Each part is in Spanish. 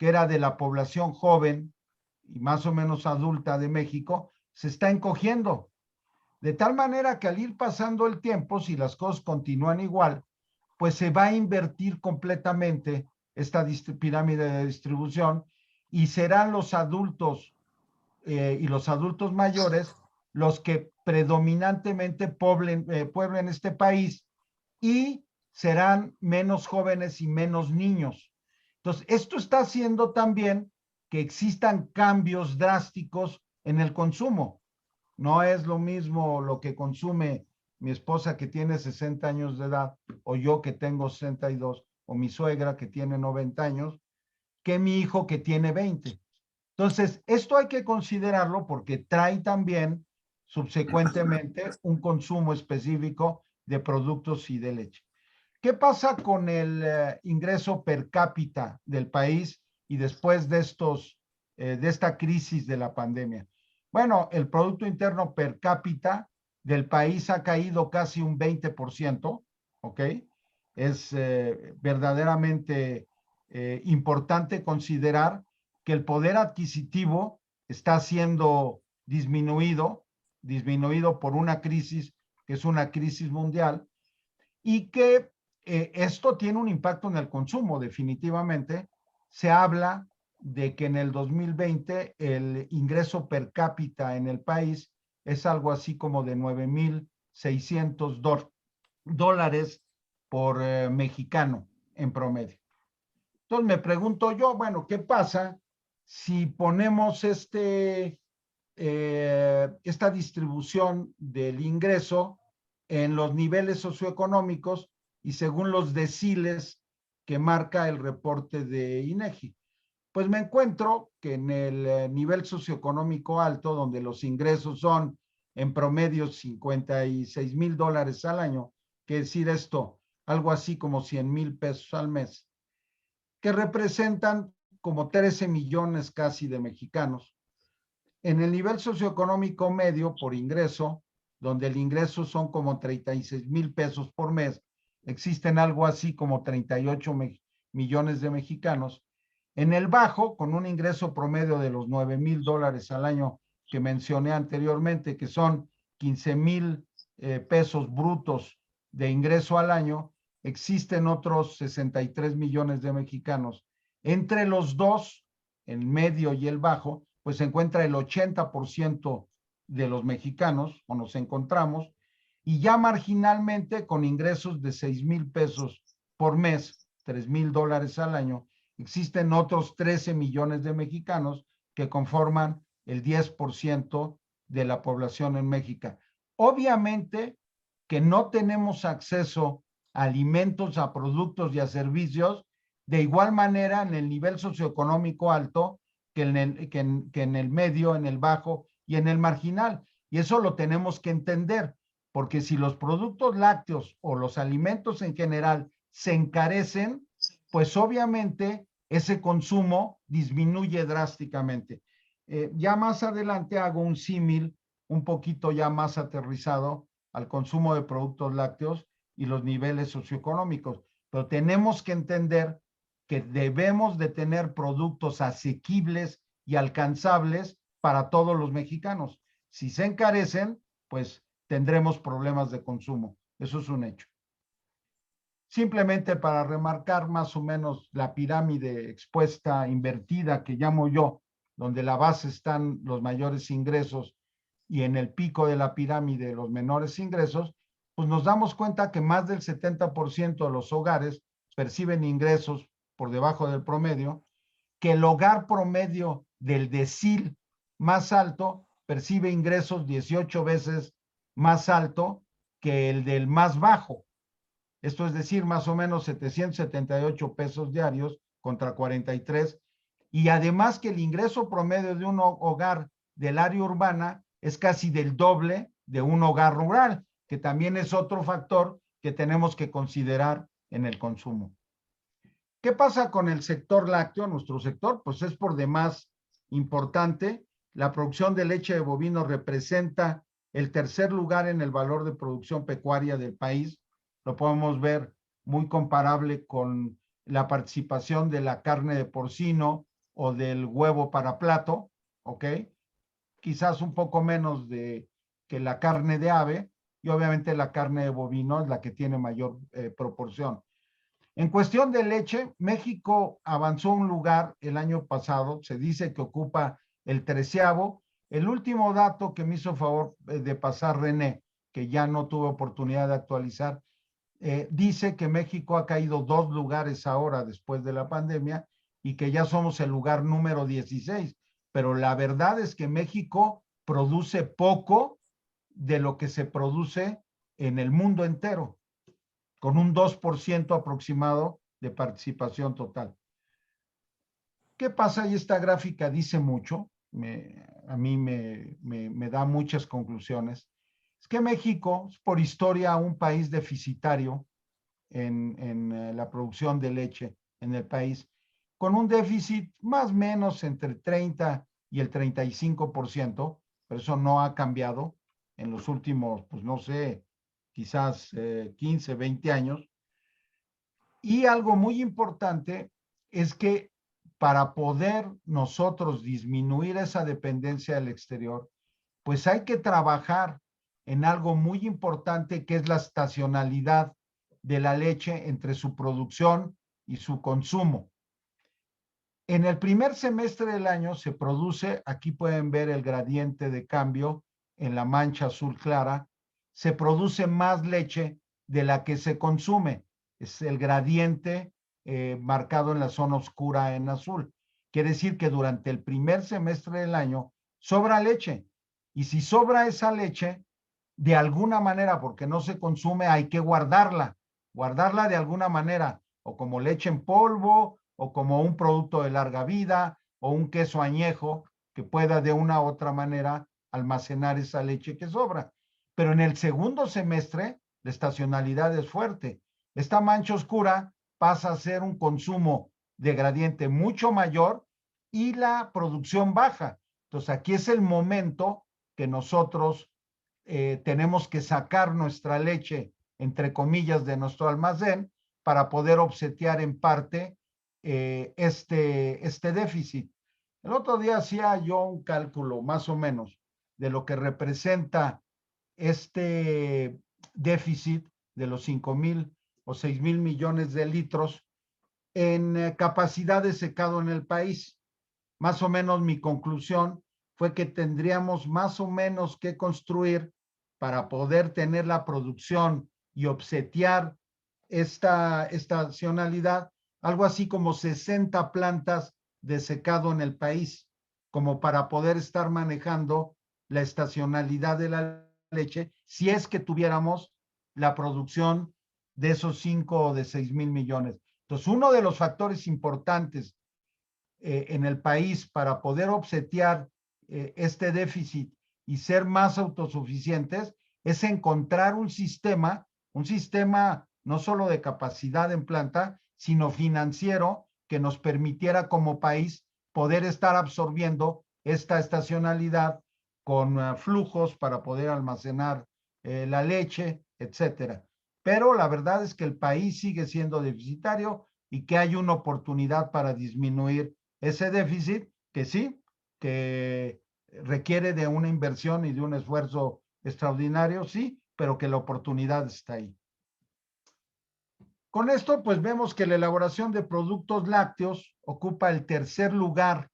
que era de la población joven y más o menos adulta de México, se está encogiendo. De tal manera que al ir pasando el tiempo, si las cosas continúan igual, pues se va a invertir completamente esta pirámide de distribución y serán los adultos y los adultos mayores los que predominantemente pueblen este país y serán menos jóvenes y menos niños. Entonces, esto está haciendo también que existan cambios drásticos en el consumo. No es lo mismo lo que consume mi esposa que tiene 60 años de edad, o yo que tengo 62, o mi suegra que tiene 90 años, que mi hijo que tiene 20. Entonces, esto hay que considerarlo porque trae también subsecuentemente un consumo específico de productos y de leche. ¿Qué pasa con el ingreso per cápita del país y después de esta crisis de la pandemia? Bueno, el Producto Interno per cápita del país ha caído casi un 20%, ¿ok? Es verdaderamente importante considerar que el poder adquisitivo está siendo disminuido por una crisis que es una crisis mundial y que esto tiene un impacto en el consumo, definitivamente. Se habla de que en el 2020 el ingreso per cápita en el país es algo así como de 9,600 dólares por mexicano en promedio. Entonces me pregunto yo, bueno, ¿qué pasa si ponemos esta distribución del ingreso en los niveles socioeconómicos y según los deciles que marca el reporte de INEGI? Pues me encuentro que en el nivel socioeconómico alto, donde los ingresos son en promedio 56,000 dólares al año, que decir esto, algo así como 100,000 pesos al mes, que representan como 13 millones casi de mexicanos. En el nivel socioeconómico medio por ingreso, donde el ingreso son como 36,000 pesos por mes, existen algo así como 38 millones de mexicanos. En el bajo, con un ingreso promedio de los 9,000 dólares al año que mencioné anteriormente, que son 15,000 pesos brutos de ingreso al año, existen otros 63 millones de mexicanos. Entre los dos, el medio y el bajo, pues se encuentra el 80% de los mexicanos, o nos encontramos, y ya marginalmente con ingresos de 6,000 pesos por mes, 3,000 dólares al año, existen otros 13 millones de mexicanos que conforman el 10% de la población en México. Obviamente que no tenemos acceso a alimentos, a productos y a servicios de igual manera en el nivel socioeconómico alto que en el medio, en el bajo y en el marginal. Y eso lo tenemos que entender, porque si los productos lácteos o los alimentos en general se encarecen, pues obviamente ese consumo disminuye drásticamente. Ya más adelante hago un símil un poquito ya más aterrizado al consumo de productos lácteos y los niveles socioeconómicos, pero tenemos que entender que debemos de tener productos asequibles y alcanzables para todos los mexicanos. Si se encarecen, pues tendremos problemas de consumo. Eso es un hecho. Simplemente para remarcar más o menos la pirámide expuesta, invertida, que llamo yo, donde la base están los mayores ingresos y en el pico de la pirámide los menores ingresos, pues nos damos cuenta que más del 70% de los hogares perciben ingresos por debajo del promedio, que el hogar promedio del decil más alto percibe ingresos 18 veces más alto que el del más bajo. Esto es decir, más o menos 778 pesos diarios contra 43. Y además que el ingreso promedio de un hogar del área urbana es casi del doble de un hogar rural, que también es otro factor que tenemos que considerar en el consumo. ¿Qué pasa con el sector lácteo? Nuestro sector, pues es por demás importante. La producción de leche de bovino representa el tercer lugar en el valor de producción pecuaria del país. Lo podemos ver muy comparable con la participación de la carne de porcino, o del huevo para plato, ¿ok? Quizás un poco menos que la carne de ave, y obviamente la carne de bovino es la que tiene mayor proporción. En cuestión de leche, México avanzó un lugar el año pasado, se dice que ocupa el 13º. El último dato que me hizo favor de pasar René, que ya no tuve oportunidad de actualizar, dice que México ha caído 2 lugares ahora después de la pandemia y que ya somos el lugar número 16. Pero la verdad es que México produce poco de lo que se produce en el mundo entero, con un 2% aproximado de participación total. ¿Qué pasa? Y esta gráfica dice mucho, a mí me da muchas conclusiones. Es que México es por historia un país deficitario en la producción de leche en el país, con un déficit más o menos entre 30 y el 35%, pero eso no ha cambiado en los últimos, pues no sé, quizás 15, 20 años. Y algo muy importante es que para poder nosotros disminuir esa dependencia del exterior, pues hay que trabajar en algo muy importante que es la estacionalidad de la leche entre su producción y su consumo. En el primer semestre del año se produce, aquí pueden ver el gradiente de cambio en la mancha azul clara, se produce más leche de la que se consume. Es el gradiente marcado en la zona oscura en azul. Quiere decir que durante el primer semestre del año sobra leche. Y si sobra esa leche, de alguna manera, porque no se consume, hay que guardarla de alguna manera, o como leche en polvo, o como un producto de larga vida, o un queso añejo que pueda de una u otra manera almacenar esa leche que sobra. Pero en el segundo semestre, la estacionalidad es fuerte. Esta mancha oscura pasa a ser un consumo de gradiente mucho mayor y la producción baja. Entonces aquí es el momento que nosotros tenemos que sacar nuestra leche, entre comillas, de nuestro almacén para poder obsequiar en parte este déficit. El otro día hacía yo un cálculo más o menos de lo que representa este déficit de los 5,000 o 6,000 millones de litros en capacidad de secado en el país. Más o menos mi conclusión fue que tendríamos más o menos que construir para poder tener la producción y obsequiar esta estacionalidad, algo así como 60 plantas de secado en el país, como para poder estar manejando la estacionalidad de la leche, si es que tuviéramos la producción de esos 5 o de 6,000 millones. Entonces, uno de los factores importantes en el país para poder obsequiar este déficit y ser más autosuficientes es encontrar un sistema no solo de capacidad en planta, sino financiero que nos permitiera como país poder estar absorbiendo esta estacionalidad con flujos para poder almacenar la leche, etcétera. Pero la verdad es que el país sigue siendo deficitario y que hay una oportunidad para disminuir ese déficit que sí, que requiere de una inversión y de un esfuerzo extraordinario, sí, pero que la oportunidad está ahí. Con esto, pues vemos que la elaboración de productos lácteos ocupa el tercer lugar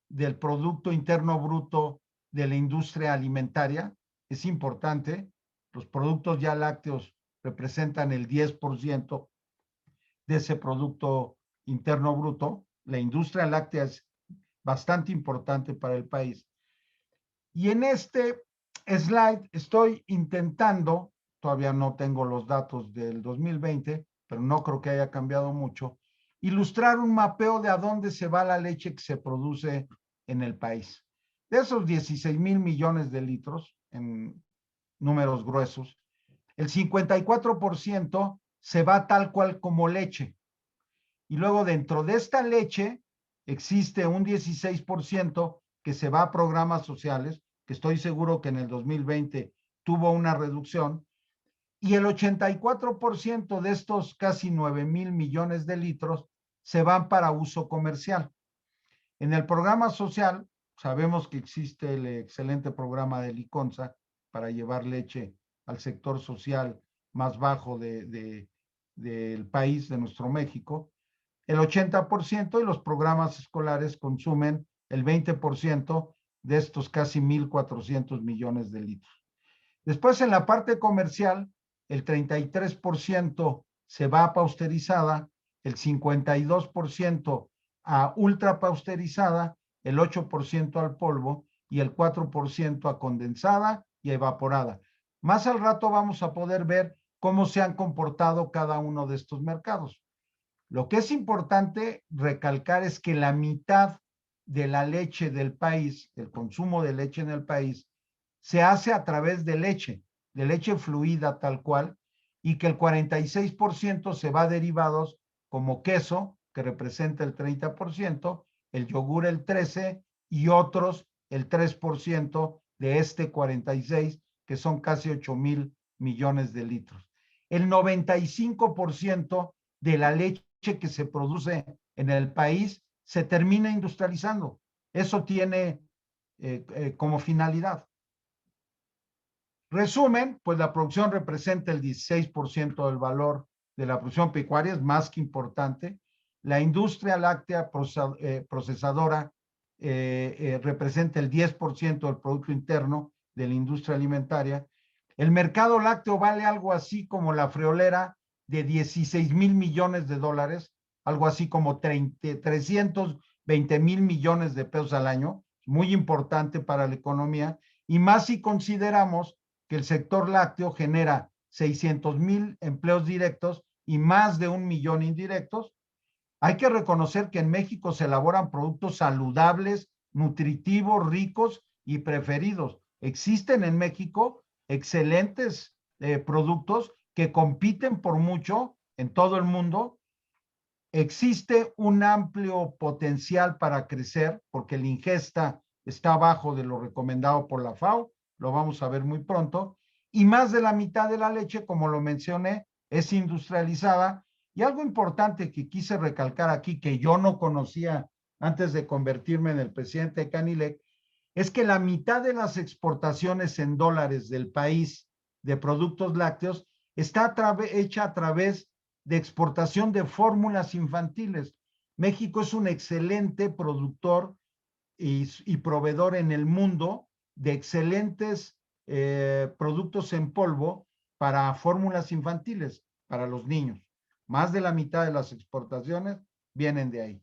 del Producto Interno Bruto de la industria alimentaria. Es importante, los productos ya lácteos representan el 10% de ese Producto Interno Bruto. La industria láctea es bastante importante para el país. Y en este slide estoy intentando, todavía no tengo los datos del 2020, pero no creo que haya cambiado mucho, ilustrar un mapeo de a dónde se va la leche que se produce en el país. De esos 16,000 millones de litros, en números gruesos, el 54% se va tal cual como leche. Y luego dentro de esta leche existe un 16% que se va a programas sociales, que estoy seguro que en el 2020 tuvo una reducción, y el 84% de estos casi 9,000 millones de litros se van para uso comercial. En el programa social, sabemos que existe el excelente programa de Liconza para llevar leche al sector social más bajo del país, de nuestro México, el 80%, y los programas escolares consumen el 20% de estos casi 1,400 millones de litros. Después, en la parte comercial, el 33% se va a pasteurizada, el 52% a ultra pasteurizada, el 8% al polvo y el 4% a condensada y evaporada. Más al rato vamos a poder ver cómo se han comportado cada uno de estos mercados. Lo que es importante recalcar es que la mitad de la leche del país, el consumo de leche en el país, se hace a través de leche fluida tal cual, y que el 46% se va a derivados como queso, que representa el 30%, el yogur el 13% y otros el 3% de este 46%, que son casi 8,000 millones de litros. El 95% de la leche que se produce en el país se termina industrializando. Eso tiene como finalidad. Resumen, pues la producción representa el 16% del valor de la producción pecuaria, es más que importante. La industria láctea procesadora representa el 10% del Producto Interno de la industria alimentaria. El mercado lácteo vale algo así como la friolera de 16,000 millones de dólares, algo así como 320,000 millones de pesos al año, muy importante para la economía, y más si consideramos que el sector lácteo genera 600,000 empleos directos y más de 1,000,000 indirectos. Hay que reconocer que en México se elaboran productos saludables, nutritivos, ricos y preferidos. Existen en México excelentes productos que compiten por mucho en todo el mundo. Existe un amplio potencial para crecer porque la ingesta está abajo de lo recomendado por la FAO, lo vamos a ver muy pronto, y más de la mitad de la leche, como lo mencioné, es industrializada. Y algo importante que quise recalcar aquí, que yo no conocía antes de convertirme en el presidente de Canilec, es que la mitad de las exportaciones en dólares del país de productos lácteos está hecha a través de exportación de fórmulas infantiles. México es un excelente productor y proveedor en el mundo de excelentes productos en polvo para fórmulas infantiles, para los niños. Más de la mitad de las exportaciones vienen de ahí.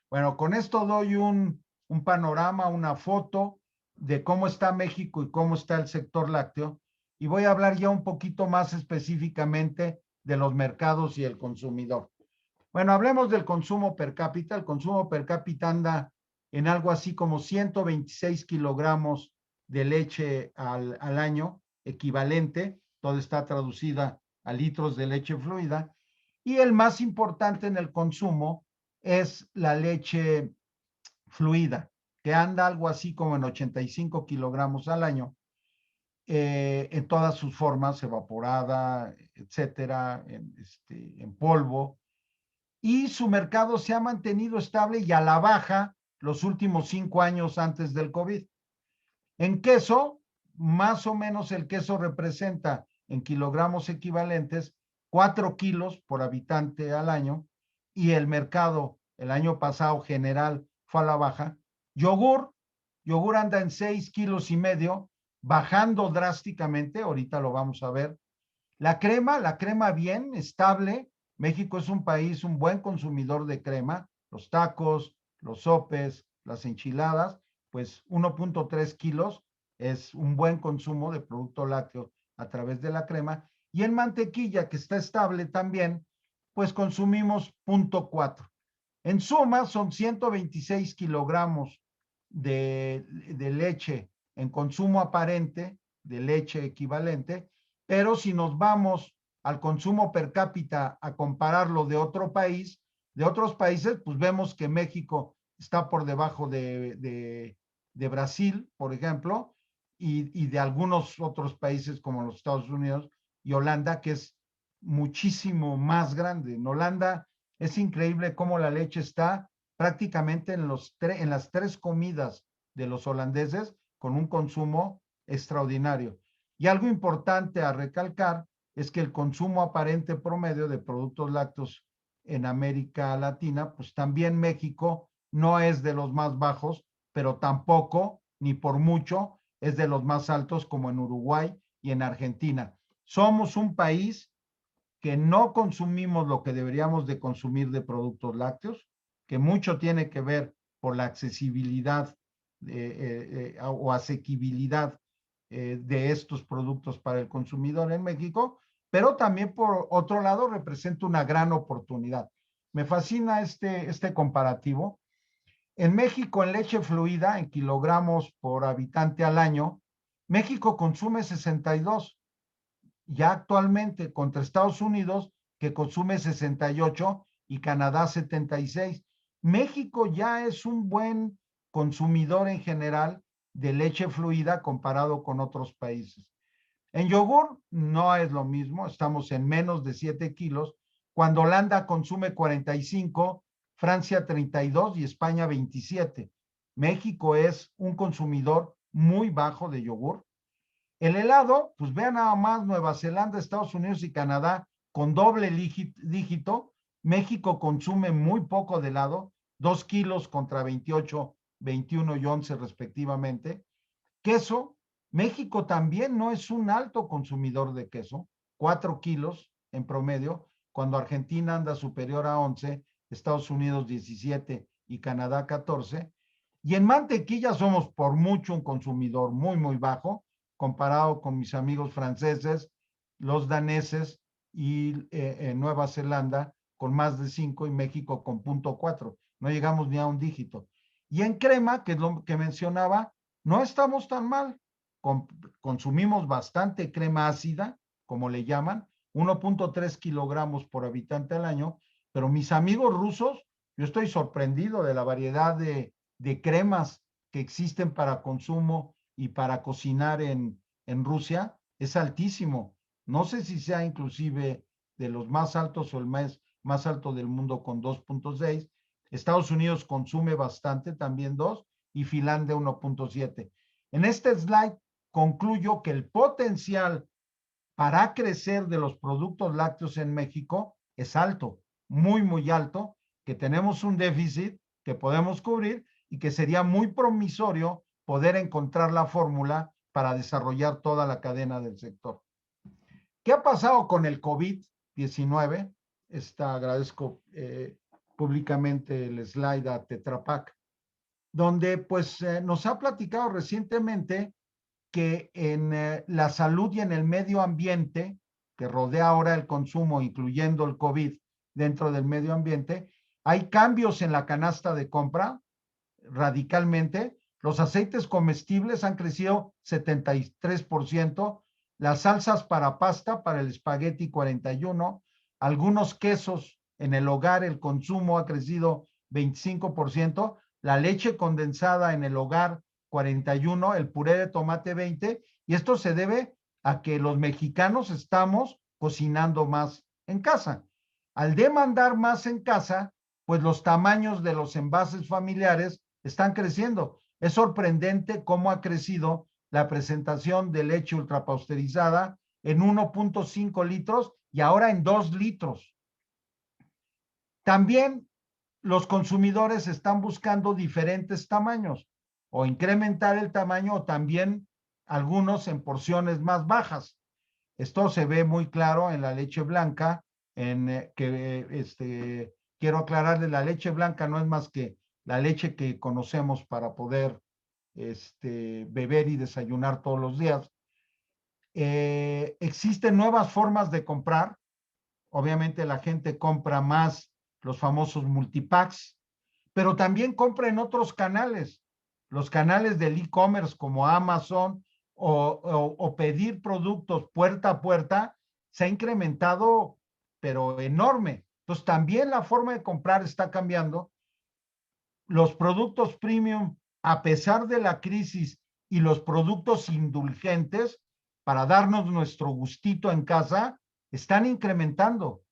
Bueno, con esto doy un panorama, una foto de cómo está México y cómo está el sector lácteo. Y voy a hablar ya un poquito más específicamente de los mercados y el consumidor. Bueno, hablemos del consumo per cápita. El consumo per cápita anda en algo así como 126 kilogramos de leche al año, equivalente. Todo está traducida a litros de leche fluida. Y el más importante en el consumo es la leche fluida, que anda algo así como en 85 kilogramos al año, en todas sus formas, evaporada, etcétera, en polvo, y su mercado se ha mantenido estable y a la baja los últimos 5 años antes del COVID. En queso, más o menos el queso representa en kilogramos equivalentes 4 kilos por habitante al año, y el mercado el año pasado general fue a la baja. Yogur anda en 6,5 kilos, bajando drásticamente, ahorita lo vamos a ver. La crema bien, estable. México es un país, un buen consumidor de crema. Los tacos, los sopes, las enchiladas, pues 1,3 kilos es un buen consumo de producto lácteo a través de la crema. Y en mantequilla, que está estable también, pues consumimos 0,4. En suma, son 126 kilogramos de leche en consumo aparente, de leche equivalente, pero si nos vamos al consumo per cápita a compararlo de otro país, de otros países, pues vemos que México está por debajo de Brasil, por ejemplo, y de algunos otros países como los Estados Unidos y Holanda, que es muchísimo más grande. En Holanda es increíble cómo la leche está prácticamente en las 3 comidas de los holandeses con un consumo extraordinario. Y algo importante a recalcar es que el consumo aparente promedio de productos lácteos en América Latina, pues también México no es de los más bajos, pero tampoco, ni por mucho, es de los más altos como en Uruguay y en Argentina. Somos un país que no consumimos lo que deberíamos de consumir de productos lácteos, que mucho tiene que ver por la accesibilidad o asequibilidad de estos productos para el consumidor en México, pero también por otro lado representa una gran oportunidad. Me fascina este comparativo. En México, en leche fluida, en kilogramos por habitante al año, México consume 62 ya actualmente contra Estados Unidos, que consume 68 y Canadá 76. México ya es un buen consumidor en general de leche fluida comparado con otros países. En yogur no es lo mismo, estamos en menos de 7 kilos, cuando Holanda consume 45, Francia 32 y España 27. México es un consumidor muy bajo de yogur. El helado, pues vean nada más Nueva Zelanda, Estados Unidos y Canadá con doble dígito. México consume muy poco de helado, 2 kilos contra 28, 21 y 11 respectivamente. Queso, México también no es un alto consumidor de queso, 4 kilos en promedio, cuando Argentina anda superior a 11, Estados Unidos 17 y Canadá 14. Y en mantequilla somos por mucho un consumidor muy, muy bajo, comparado con mis amigos franceses, los daneses y Nueva Zelanda con más de 5 y México con 0.4. No llegamos ni a un dígito. Y en crema, que es lo que mencionaba, no estamos tan mal. Consumimos bastante crema ácida, como le llaman, 1.3 kilogramos por habitante al año, pero mis amigos rusos, yo estoy sorprendido de la variedad de cremas que existen para consumo y para cocinar en Rusia, es altísimo. No sé si sea inclusive de los más altos o el más alto del mundo con 2.6. Estados Unidos consume bastante, también 2, y Finlandia 1.7. En este slide concluyo que el potencial para crecer de los productos lácteos en México es alto, muy, muy alto, que tenemos un déficit que podemos cubrir y que sería muy promisorio poder encontrar la fórmula para desarrollar toda la cadena del sector. ¿Qué ha pasado con el COVID-19? Agradezco públicamente el slide a Tetra Pak, donde pues nos ha platicado recientemente que en la salud y en el medio ambiente, que rodea ahora el consumo, incluyendo el COVID dentro del medio ambiente, hay cambios en la canasta de compra radicalmente. Los aceites comestibles han crecido 73%, las salsas para pasta, para el espagueti 41%, algunos quesos en el hogar, el consumo ha crecido 25%, la leche condensada en el hogar 41%, el puré de tomate 20%, y esto se debe a que los mexicanos estamos cocinando más en casa. Al demandar más en casa, pues los tamaños de los envases familiares están creciendo. Es sorprendente cómo ha crecido la presentación de leche ultrapasteurizada en 1.5 litros y ahora en 2 litros. También los consumidores están buscando diferentes tamaños o incrementar el tamaño o también algunos en porciones más bajas. Esto se ve muy claro en la leche blanca, quiero aclararle, la leche blanca no es más que la leche que conocemos para poder beber y desayunar todos los días. Existen nuevas formas de comprar. Obviamente la gente compra más los famosos multipacks, pero también compra en otros canales, los canales del e-commerce como Amazon o pedir productos puerta a puerta se ha incrementado, pero enorme. Entonces también la forma de comprar está cambiando. Los productos premium, a pesar de la crisis y los productos indulgentes para darnos nuestro gustito en casa, están incrementando.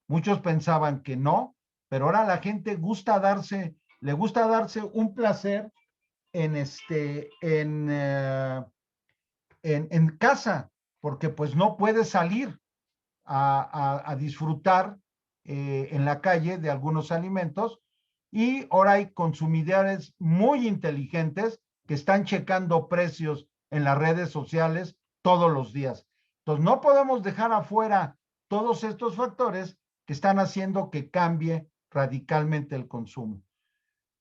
Muchos pensaban que no, pero ahora la gente gusta darse le gusta darse un placer en casa, porque pues no puede salir a disfrutar en la calle de algunos alimentos. Y ahora hay consumidores muy inteligentes que están checando precios en las redes sociales todos los días. Entonces, no podemos dejar afuera todos estos factores que están haciendo que cambie radicalmente el consumo.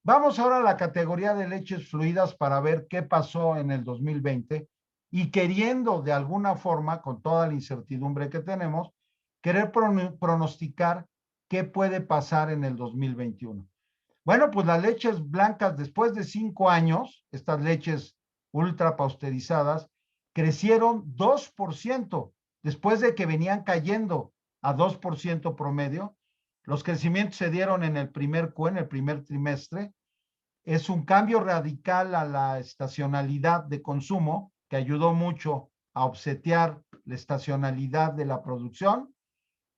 Vamos ahora a la categoría de leches fluidas para ver qué pasó en el 2020 y queriendo de alguna forma, con toda la incertidumbre que tenemos, querer pronosticar qué puede pasar en el 2021. Bueno, pues las leches blancas después de 5 años, estas leches ultra pasteurizadas, crecieron 2% después de que venían cayendo a 2% promedio. Los crecimientos se dieron en el primer Q, en el primer trimestre. Es un cambio radical a la estacionalidad de consumo que ayudó mucho a obsetear la estacionalidad de la producción.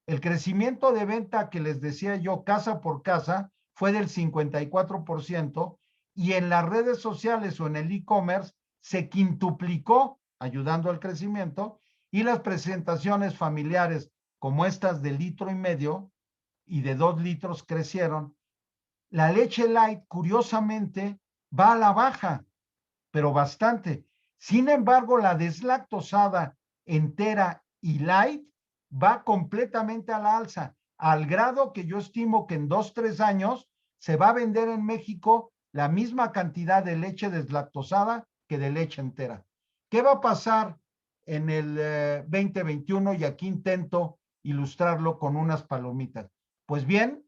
El crecimiento de venta que les decía yo, casa por casa, fue del 54% y en las redes sociales o en el e-commerce se quintuplicó, ayudando al crecimiento, y las presentaciones familiares como estas de 1,5 litros y de 2 litros crecieron. La leche light, curiosamente, va a la baja, pero bastante. Sin embargo, la deslactosada entera y light va completamente a la alza, al grado que yo estimo que en 2, 3 años se va a vender en México la misma cantidad de leche deslactosada que de leche entera. ¿Qué va a pasar en el 2021? Y aquí intento ilustrarlo con unas palomitas. Pues bien,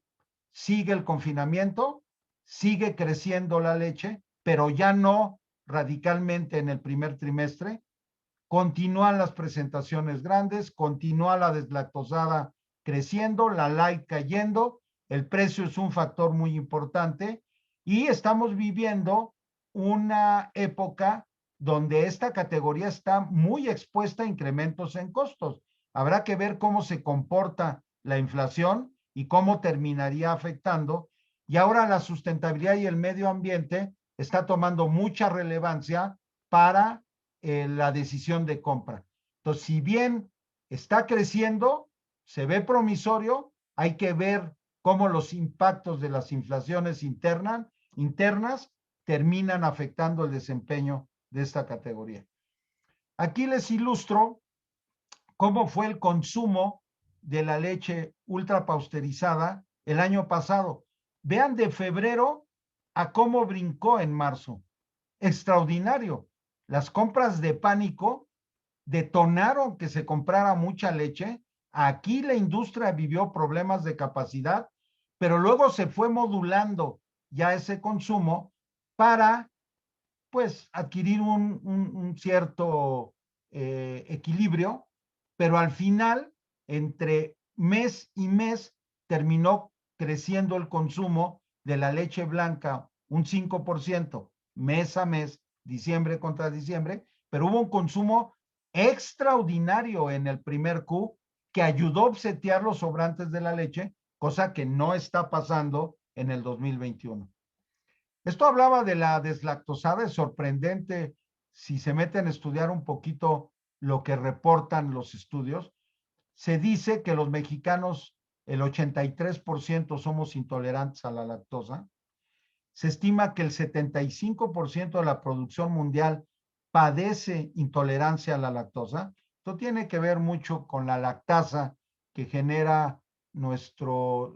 sigue el confinamiento, sigue creciendo la leche, pero ya no radicalmente en el primer trimestre. Continúan las presentaciones grandes, continúa la deslactosada creciendo, la light cayendo, el precio es un factor muy importante y estamos viviendo una época donde esta categoría está muy expuesta a incrementos en costos. Habrá que ver cómo se comporta la inflación y cómo terminaría afectando. Y ahora la sustentabilidad y el medio ambiente está tomando mucha relevancia para la decisión de compra. Entonces, si bien está creciendo, se ve promisorio, hay que ver cómo los impactos de las inflaciones internas terminan afectando el desempeño de esta categoría. Aquí les ilustro cómo fue el consumo de la leche ultra pasteurizada el año pasado. Vean de febrero a cómo brincó en marzo. Extraordinario. Las compras de pánico detonaron que se comprara mucha leche. Aquí la industria vivió problemas de capacidad, pero luego se fue modulando ya ese consumo para, pues, adquirir un cierto equilibrio, pero al final, entre mes y mes, terminó creciendo el consumo de la leche blanca un 5% mes a mes, diciembre contra diciembre, pero hubo un consumo extraordinario en el primer Q que ayudó a obsetear los sobrantes de la leche, cosa que no está pasando en el 2021. Esto hablaba de la deslactosada, es sorprendente si se meten a estudiar un poquito lo que reportan los estudios. Se dice que los mexicanos, el 83% somos intolerantes a la lactosa. Se estima que el 75% de la producción mundial padece intolerancia a la lactosa. Esto tiene que ver mucho con la lactasa que genera nuestro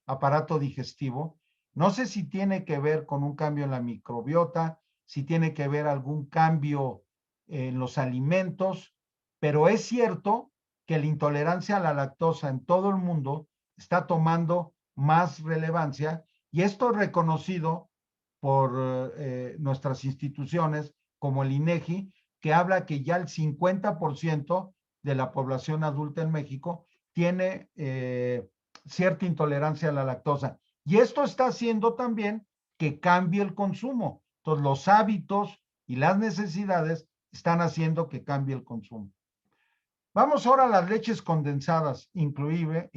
aparato digestivo. No sé si tiene que ver con un cambio en la microbiota, si tiene que ver algún cambio en los alimentos, pero es cierto que la intolerancia a la lactosa en todo el mundo está tomando más relevancia y esto es reconocido por nuestras instituciones como el INEGI, que habla que ya el 50% de la población adulta en México tiene cierta intolerancia a la lactosa. Y esto está haciendo también que cambie el consumo. Entonces, los hábitos y las necesidades están haciendo que cambie el consumo. Vamos ahora a las leches condensadas, increíble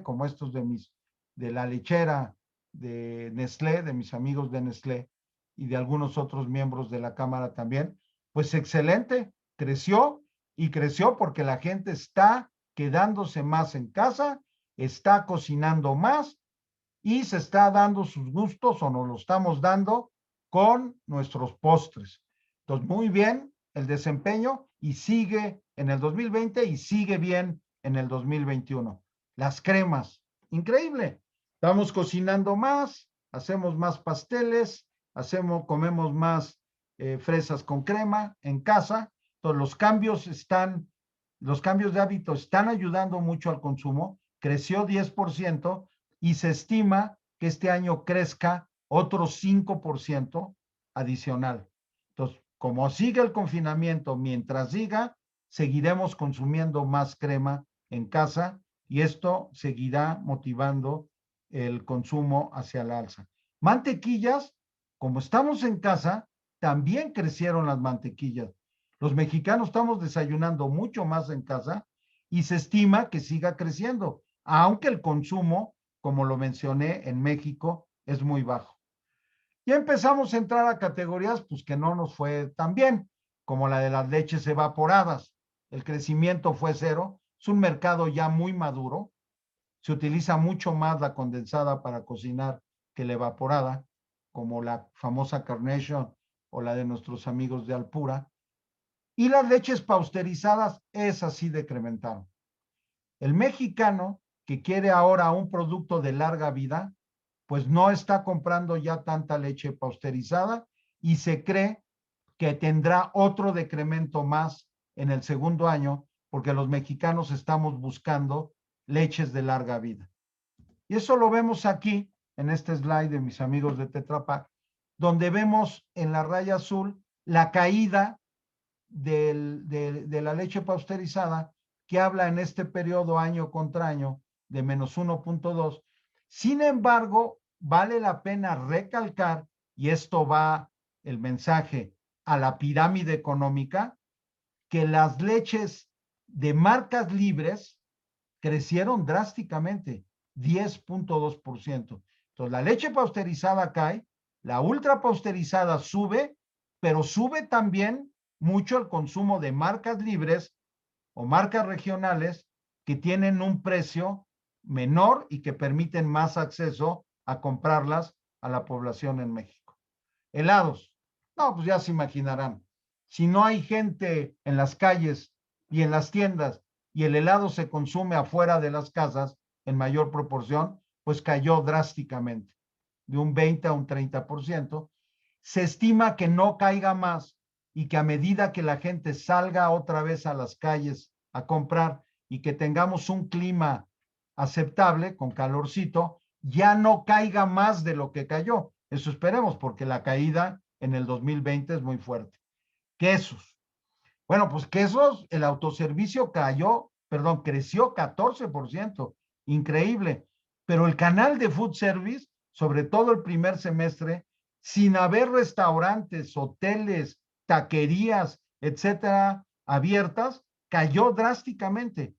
como estos de la lechera de Nestlé, de mis amigos de Nestlé y de algunos otros miembros de la Cámara también, pues excelente, creció y creció porque la gente está quedándose más en casa, está cocinando más y se está dando sus gustos o nos lo estamos dando con nuestros postres. Entonces, muy bien el desempeño y sigue en el 2020 y sigue bien en el 2021. Las cremas, increíble. Estamos cocinando más, hacemos más pasteles, comemos más fresas con crema en casa. Entonces, los cambios de hábito están ayudando mucho al consumo. Creció 10% y se estima que este año crezca otro 5% adicional. Entonces, como sigue el confinamiento, mientras siga, seguiremos consumiendo más crema en casa y esto seguirá motivando el consumo hacia la alza. Mantequillas, como estamos en casa, también crecieron las mantequillas. Los mexicanos estamos desayunando mucho más en casa y se estima que siga creciendo, aunque el consumo, como lo mencioné, en México es muy bajo. Y empezamos a entrar a categorías pues que no nos fue tan bien, como la de las leches evaporadas. El crecimiento fue cero, es un mercado ya muy maduro, se utiliza mucho más la condensada para cocinar que la evaporada, como la famosa Carnation o la de nuestros amigos de Alpura. Y las leches pasteurizadas, esas sí decrementaron. El mexicano que quiere ahora un producto de larga vida, pues no está comprando ya tanta leche pasteurizada y se cree que tendrá otro decremento más en el segundo año porque los mexicanos estamos buscando leches de larga vida. Y eso lo vemos aquí en este slide de mis amigos de Tetra Pak, donde vemos en la raya azul la caída de la leche pasteurizada que habla en este periodo año contra año de menos 1.2. Sin embargo, vale la pena recalcar, y esto va el mensaje a la pirámide económica, que las leches de marcas libres crecieron drásticamente, 10.2%. Entonces, la leche pasteurizada cae, la ultra pasteurizada sube, pero sube también mucho el consumo de marcas libres o marcas regionales que tienen un precio menor y que permiten más acceso a comprarlas a la población en México. Helados. No, pues ya se imaginarán. Si no hay gente en las calles y en las tiendas y el helado se consume afuera de las casas en mayor proporción, pues cayó drásticamente, de un 20 a un 30%. Se estima que no caiga más y que a medida que la gente salga otra vez a las calles a comprar y que tengamos un clima aceptable, con calorcito, ya no caiga más de lo que cayó. Eso esperemos, porque la caída en el 2020 es muy fuerte. Quesos. Bueno, pues quesos, el autoservicio creció 14%, increíble. Pero el canal de food service, sobre todo el primer semestre, sin haber restaurantes, hoteles, taquerías, etcétera, abiertas, cayó drásticamente.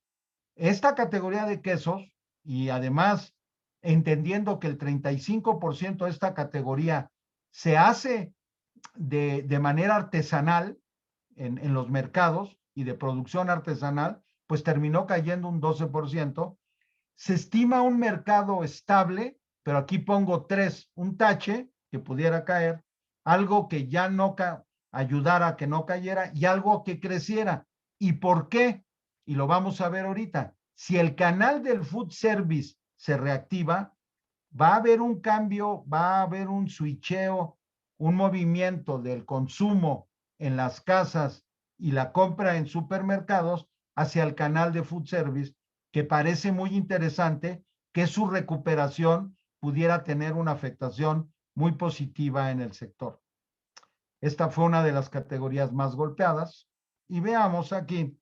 Esta categoría de quesos, y además entendiendo que el 35% de esta categoría se hace de manera artesanal en los mercados y de producción artesanal, pues terminó cayendo un 12%. Se estima un mercado estable, pero aquí pongo tres, un tache que pudiera caer, algo que ya no ayudara a que no cayera y algo que creciera. ¿Y por qué? Y lo vamos a ver ahorita. Si el canal del food service se reactiva, va a haber un cambio, va a haber un switcheo, un movimiento del consumo en las casas y la compra en supermercados hacia el canal de food service, que parece muy interesante que su recuperación pudiera tener una afectación muy positiva en el sector. Esta fue una de las categorías más golpeadas. Y veamos aquí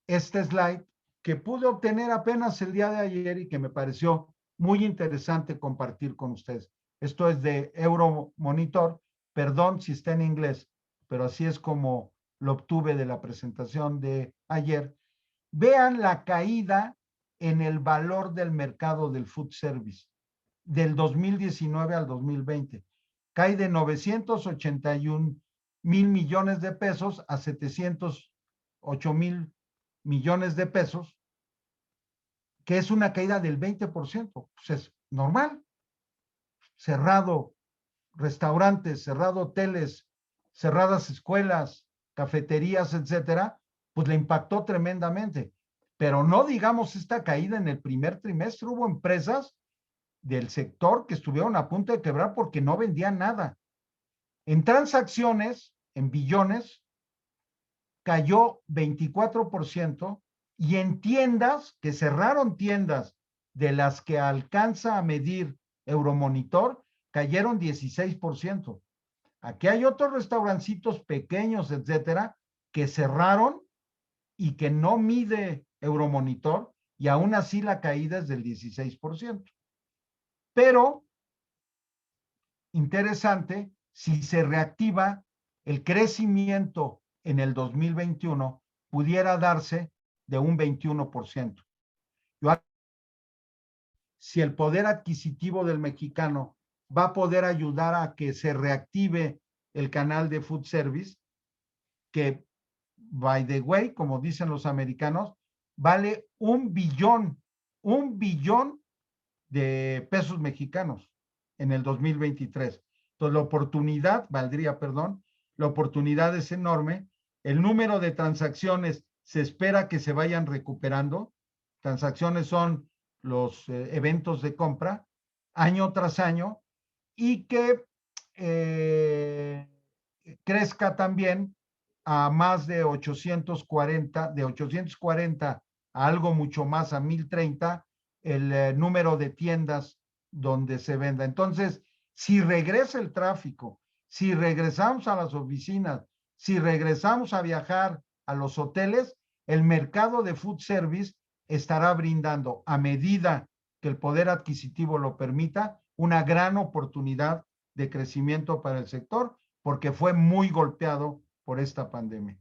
este slide que pude obtener apenas el día de ayer y que me pareció muy interesante compartir con ustedes. Esto es de Euromonitor, perdón si está en inglés, pero así es como lo obtuve de la presentación de ayer. Vean la caída en el valor del mercado del food service. del 2019 al 2020. Cae de 981,000 millones de pesos a 708,000 millones de pesos, que es una caída del 20%. Pues es normal. Cerrado restaurantes, cerrado hoteles, cerradas escuelas, cafeterías, etcétera, pues le impactó tremendamente. Pero no digamos esta caída en el primer trimestre. Hubo empresas del sector que estuvieron a punto de quebrar porque no vendían nada. En transacciones, en billones, cayó 24%, y en tiendas, que cerraron tiendas de las que alcanza a medir Euromonitor, cayeron 16%. Aquí hay otros restaurancitos pequeños, etcétera, que cerraron y que no mide Euromonitor, y aún así la caída es del 16%. Pero, interesante, si se reactiva el crecimiento en el 2021, pudiera darse de un 21%. Si el poder adquisitivo del mexicano va a poder ayudar a que se reactive el canal de food service, que, by the way, como dicen los americanos, vale $1 billón de pesos mexicanos en el 2023. Entonces, la oportunidad es enorme. El número de transacciones se espera que se vayan recuperando. Transacciones son los eventos de compra año tras año, y que crezca también a más de 840, de 840 a algo mucho más, a 1030, el número de tiendas donde se venda. Entonces, si regresa el tráfico, si regresamos a las oficinas, si regresamos a viajar a los hoteles, el mercado de food service estará brindando, a medida que el poder adquisitivo lo permita, una gran oportunidad de crecimiento para el sector, porque fue muy golpeado por esta pandemia.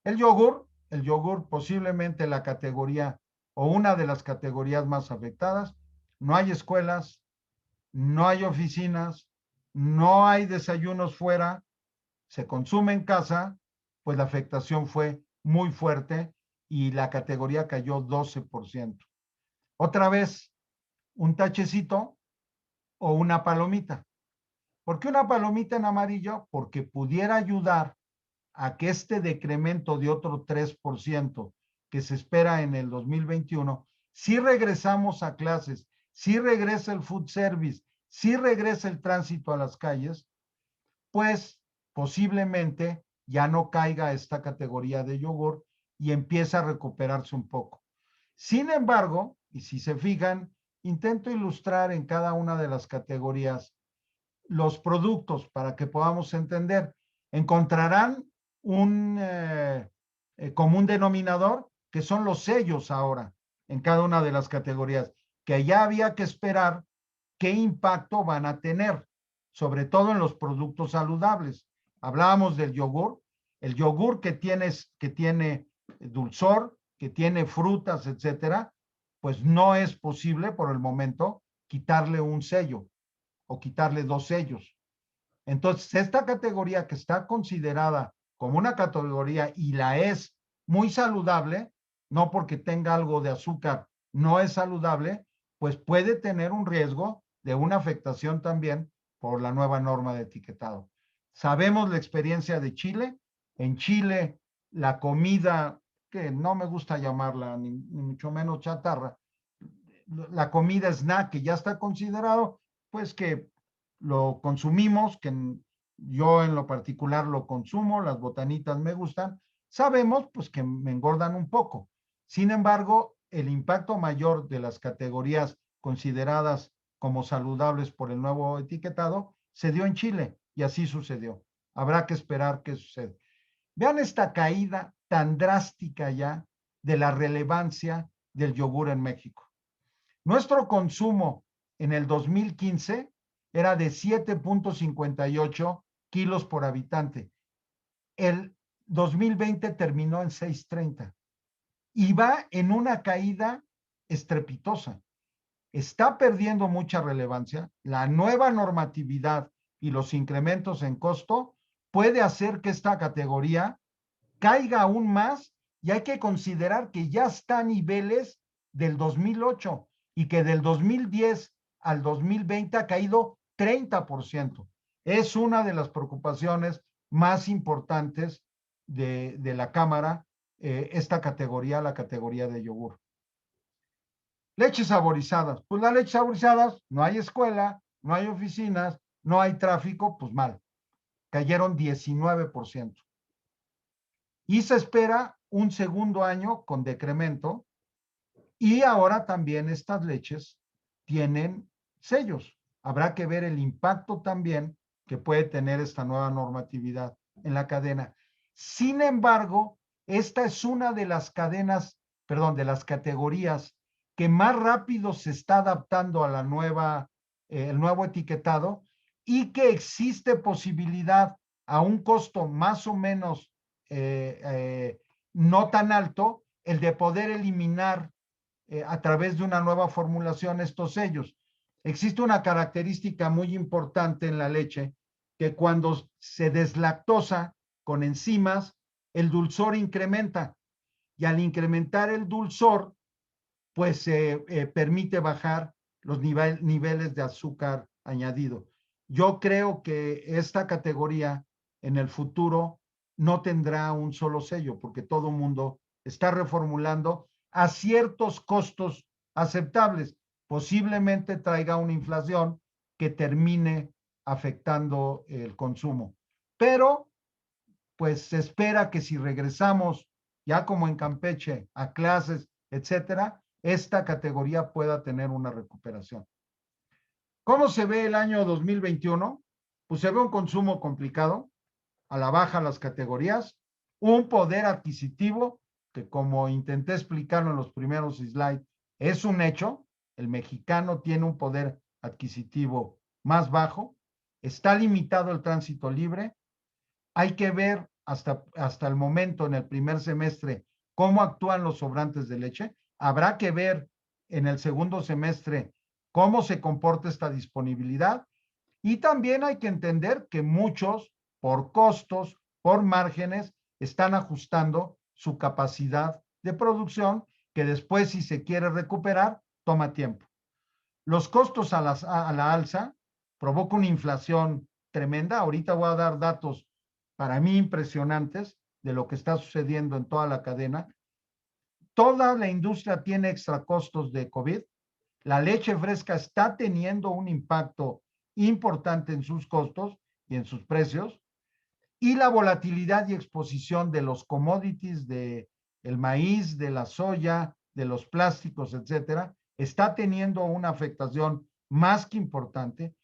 El yogur posiblemente la categoría o una de las categorías más afectadas. No hay escuelas, no hay oficinas, no hay desayunos fuera, se consume en casa, pues la afectación fue muy fuerte y la categoría cayó 12%. Otra vez, un tachecito o una palomita. ¿Por qué una palomita en amarillo? Porque pudiera ayudar a que este decremento de otro 3% que se espera en el 2021, si regresamos a clases, si regresa el food service, si regresa el tránsito a las calles, pues posiblemente ya no caiga esta categoría de yogur y empieza a recuperarse un poco. Sin embargo, y si se fijan, intento ilustrar en cada una de las categorías los productos para que podamos entender. Encontrarán un común denominador, que son los sellos ahora en cada una de las categorías, que ya había que esperar qué impacto van a tener, sobre todo en los productos saludables. Hablábamos del yogur, el yogur que tiene dulzor, que tiene frutas, etcétera, pues no es posible por el momento quitarle un sello o quitarle dos sellos. Entonces, esta categoría, que está considerada como una categoría y la es muy saludable, no porque tenga algo de azúcar, no es saludable, pues puede tener un riesgo de una afectación también por la nueva norma de etiquetado. Sabemos la experiencia de Chile. En Chile, la comida, que no me gusta llamarla ni mucho menos chatarra, la comida snack, que ya está considerado, pues que lo consumimos, que yo en lo particular lo consumo, las botanitas me gustan, sabemos pues que me engordan un poco. Sin embargo, el impacto mayor de las categorías consideradas como saludables por el nuevo etiquetado se dio en Chile, y así sucedió. Habrá que esperar qué sucede. Vean esta caída tan drástica ya de la relevancia del yogur en México. Nuestro consumo en el 2015 era de 7.58 kilos por habitante. El 2020 terminó en 6.30 y va en una caída estrepitosa. está perdiendo mucha relevancia. La nueva normatividad y los incrementos en costo puede hacer que esta categoría caiga aún más, y hay que considerar que ya está a niveles del 2008 y que del 2010 al 2020 ha caído 30%. Es una de las preocupaciones más importantes de la Cámara, esta categoría, la categoría de yogur. Leches saborizadas. Pues las leches saborizadas, no hay escuela, no hay oficinas, no hay tráfico, pues mal. Cayeron 19%. Y se espera un segundo año con decremento, y ahora también estas leches tienen sellos. Habrá que ver el impacto también que puede tener esta nueva normatividad en la cadena. Sin embargo, esta es una de las cadenas, perdón, de las categorías que más rápido se está adaptando a la nueva, el nuevo etiquetado, y que existe posibilidad a un costo más o menos no tan alto, el de poder eliminar a través de una nueva formulación estos sellos. Existe una característica muy importante en la leche, que cuando se deslactosa con enzimas, el dulzor incrementa, y al incrementar el dulzor, pues se permite bajar los niveles de azúcar añadido. Yo creo que esta categoría en el futuro no tendrá un solo sello, porque todo el mundo está reformulando a ciertos costos aceptables. Posiblemente traiga una inflación que termine afectando el consumo. Pero, pues se espera que si regresamos, ya como en Campeche, a clases, etcétera, esta categoría pueda tener una recuperación. ¿Cómo se ve el año 2021? Pues se ve un consumo complicado, a la baja las categorías, un poder adquisitivo que, como intenté explicarlo en los primeros slides, es un hecho. El mexicano tiene un poder adquisitivo más bajo, está limitado el tránsito libre. Hay que ver hasta el momento, en el primer semestre, cómo actúan los sobrantes de leche. Habrá que ver en el segundo semestre cómo se comporta esta disponibilidad. Y también hay que entender que muchos, por costos, por márgenes, están ajustando su capacidad de producción, que después, si se quiere recuperar, toma tiempo. Los costos a la alza provoca una inflación tremenda. Ahorita voy a dar datos para mí impresionantes de lo que está sucediendo en toda la cadena. Toda la industria tiene extra costos de COVID. La leche fresca está teniendo un impacto importante en sus costos y en sus precios. Y la volatilidad y exposición de los commodities, de el maíz, de la soya, de los plásticos, etcétera, está teniendo una afectación más que importante.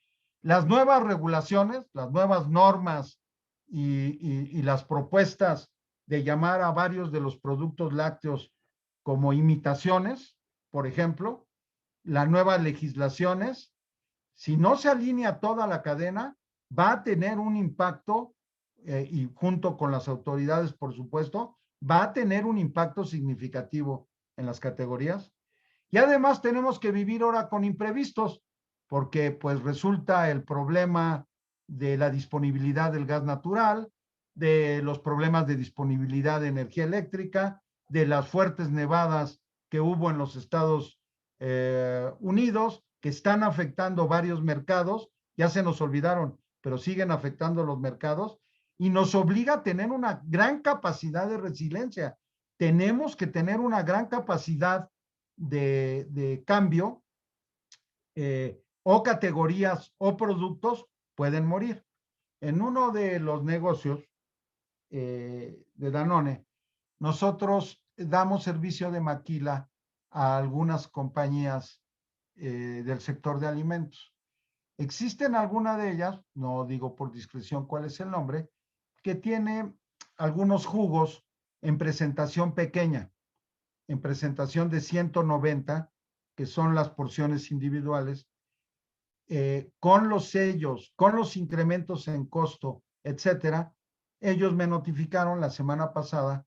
Las nuevas regulaciones, las nuevas normas y las propuestas de llamar a varios de los productos lácteos como imitaciones, por ejemplo, las nuevas legislaciones, si no se alinea toda la cadena, va a tener un impacto, y junto con las autoridades, por supuesto, va a tener un impacto significativo en las categorías. Y además tenemos que vivir ahora con imprevistos, porque pues resulta el problema de la disponibilidad del gas natural, de los problemas de disponibilidad de energía eléctrica, de las fuertes nevadas que hubo en los Estados Unidos, que están afectando varios mercados. Ya se nos olvidaron, pero siguen afectando los mercados, y nos obliga a tener una gran capacidad de resiliencia. Tenemos que tener una gran capacidad de cambio, o categorías o productos pueden morir. En uno de los negocios de Danone, nosotros damos servicio de maquila a algunas compañías del sector de alimentos. Existen algunas de ellas, no digo por discreción cuál es el nombre, que tiene algunos jugos en presentación pequeña, en presentación de 190, que son las porciones individuales, con los sellos, con los incrementos en costo, etcétera. Ellos me notificaron la semana pasada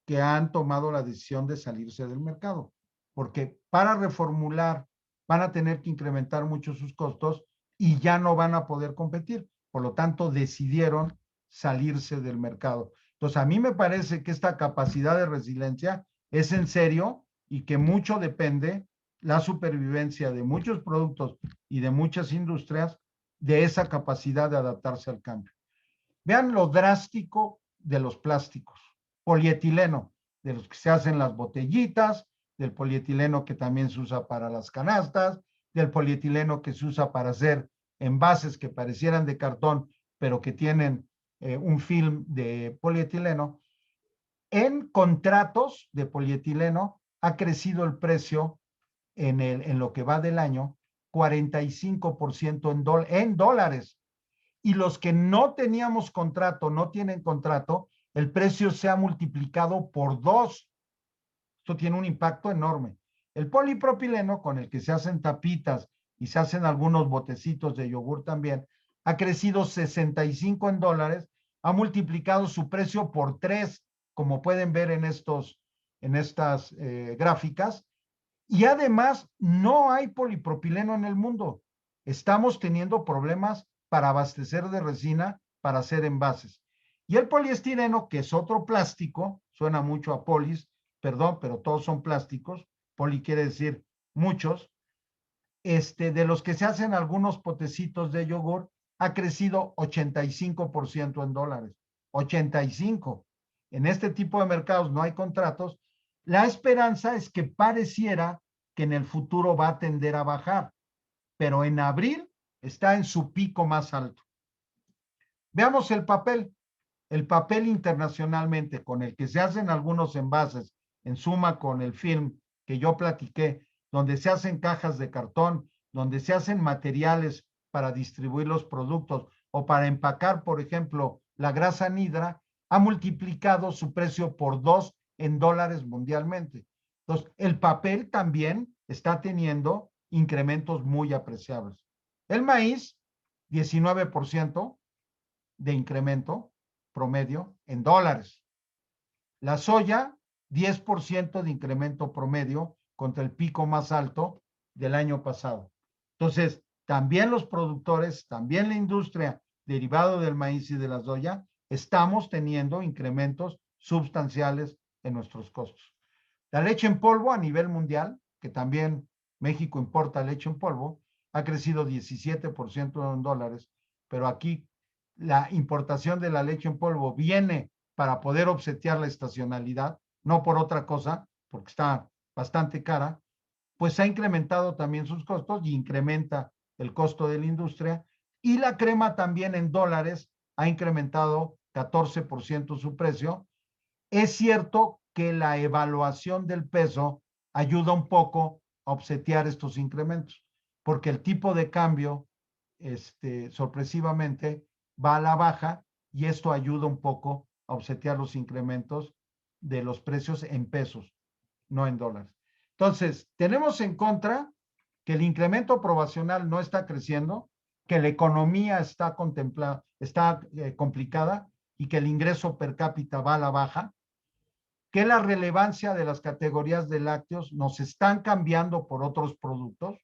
que han tomado la decisión de salirse del mercado, porque para reformular, van a tener que incrementar mucho sus costos y ya no van a poder competir. Por lo tanto, decidieron salirse del mercado. Entonces, a mí me parece que esta capacidad de resiliencia es en serio y que mucho depende la supervivencia de muchos productos y de muchas industrias de esa capacidad de adaptarse al cambio. Vean lo drástico de los plásticos. Polietileno, de los que se hacen las botellitas, del polietileno que también se usa para las canastas, del polietileno que se usa para hacer envases que parecieran de cartón, pero que tienen un film de polietileno. En contratos de polietileno ha crecido el precio en lo que va del año 45% en dólares. Y los que no teníamos contrato, no tienen contrato, el precio se ha multiplicado por 2. Esto tiene un impacto enorme. El polipropileno, con el que se hacen tapitas y se hacen algunos botecitos de yogur también, ha crecido 65 en dólares, ha multiplicado su precio por 3, como pueden ver en estas gráficas, y además no hay polipropileno en el mundo. Estamos teniendo problemas para abastecer de resina para hacer envases. Y el poliestireno, que es otro plástico, suena mucho a polis, perdón, pero todos son plásticos, poli quiere decir muchos, de los que se hacen algunos potecitos de yogur, ha crecido 85% en dólares. 85%. En este tipo de mercados no hay contratos. La esperanza es que pareciera que en el futuro va a tender a bajar, pero en abril está en su pico más alto. Veamos el papel. El papel internacionalmente con el que se hacen algunos envases, en suma con el film que yo platiqué, donde se hacen cajas de cartón, donde se hacen materiales para distribuir los productos o para empacar, por ejemplo, la grasa anhidra, ha multiplicado su precio por 2 en dólares mundialmente. Entonces, el papel también está teniendo incrementos muy apreciables. El maíz, 19% de incremento promedio en dólares. La soya, 10% de incremento promedio contra el pico más alto del año pasado. Entonces, también los productores, también la industria derivado del maíz y de la soya, estamos teniendo incrementos sustanciales en nuestros costos. La leche en polvo a nivel mundial, que también México importa leche en polvo, ha crecido 17% en dólares, pero aquí la importación de la leche en polvo viene para poder obsequiar la estacionalidad, no por otra cosa, porque está bastante cara, pues ha incrementado también sus costos y incrementa el costo de la industria. Y la crema también en dólares ha incrementado 14% su precio. Es cierto que la evaluación del peso ayuda un poco a obsequiar estos incrementos, porque el tipo de cambio, sorpresivamente, va a la baja y esto ayuda un poco a obsequiar los incrementos de los precios en pesos, no en dólares. Entonces, tenemos en contra que el incremento probacional no está creciendo, que la economía está complicada y que el ingreso per cápita va a la baja, que la relevancia de las categorías de lácteos nos están cambiando por otros productos,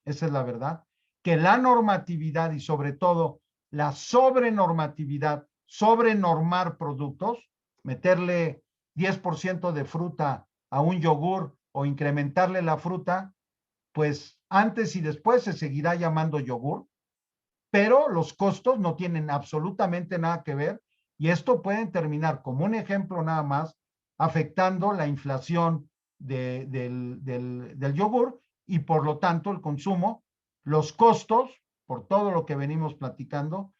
esa es la verdad, que la normatividad y sobre todo la sobrenormatividad, sobrenormar productos, meterle 10% de fruta a un yogur o incrementarle la fruta, pues antes y después se seguirá llamando yogur, pero los costos no tienen absolutamente nada que ver y esto puede terminar como un ejemplo nada más afectando la inflación del yogur y por lo tanto el consumo, los costos, por todo lo que venimos platicando,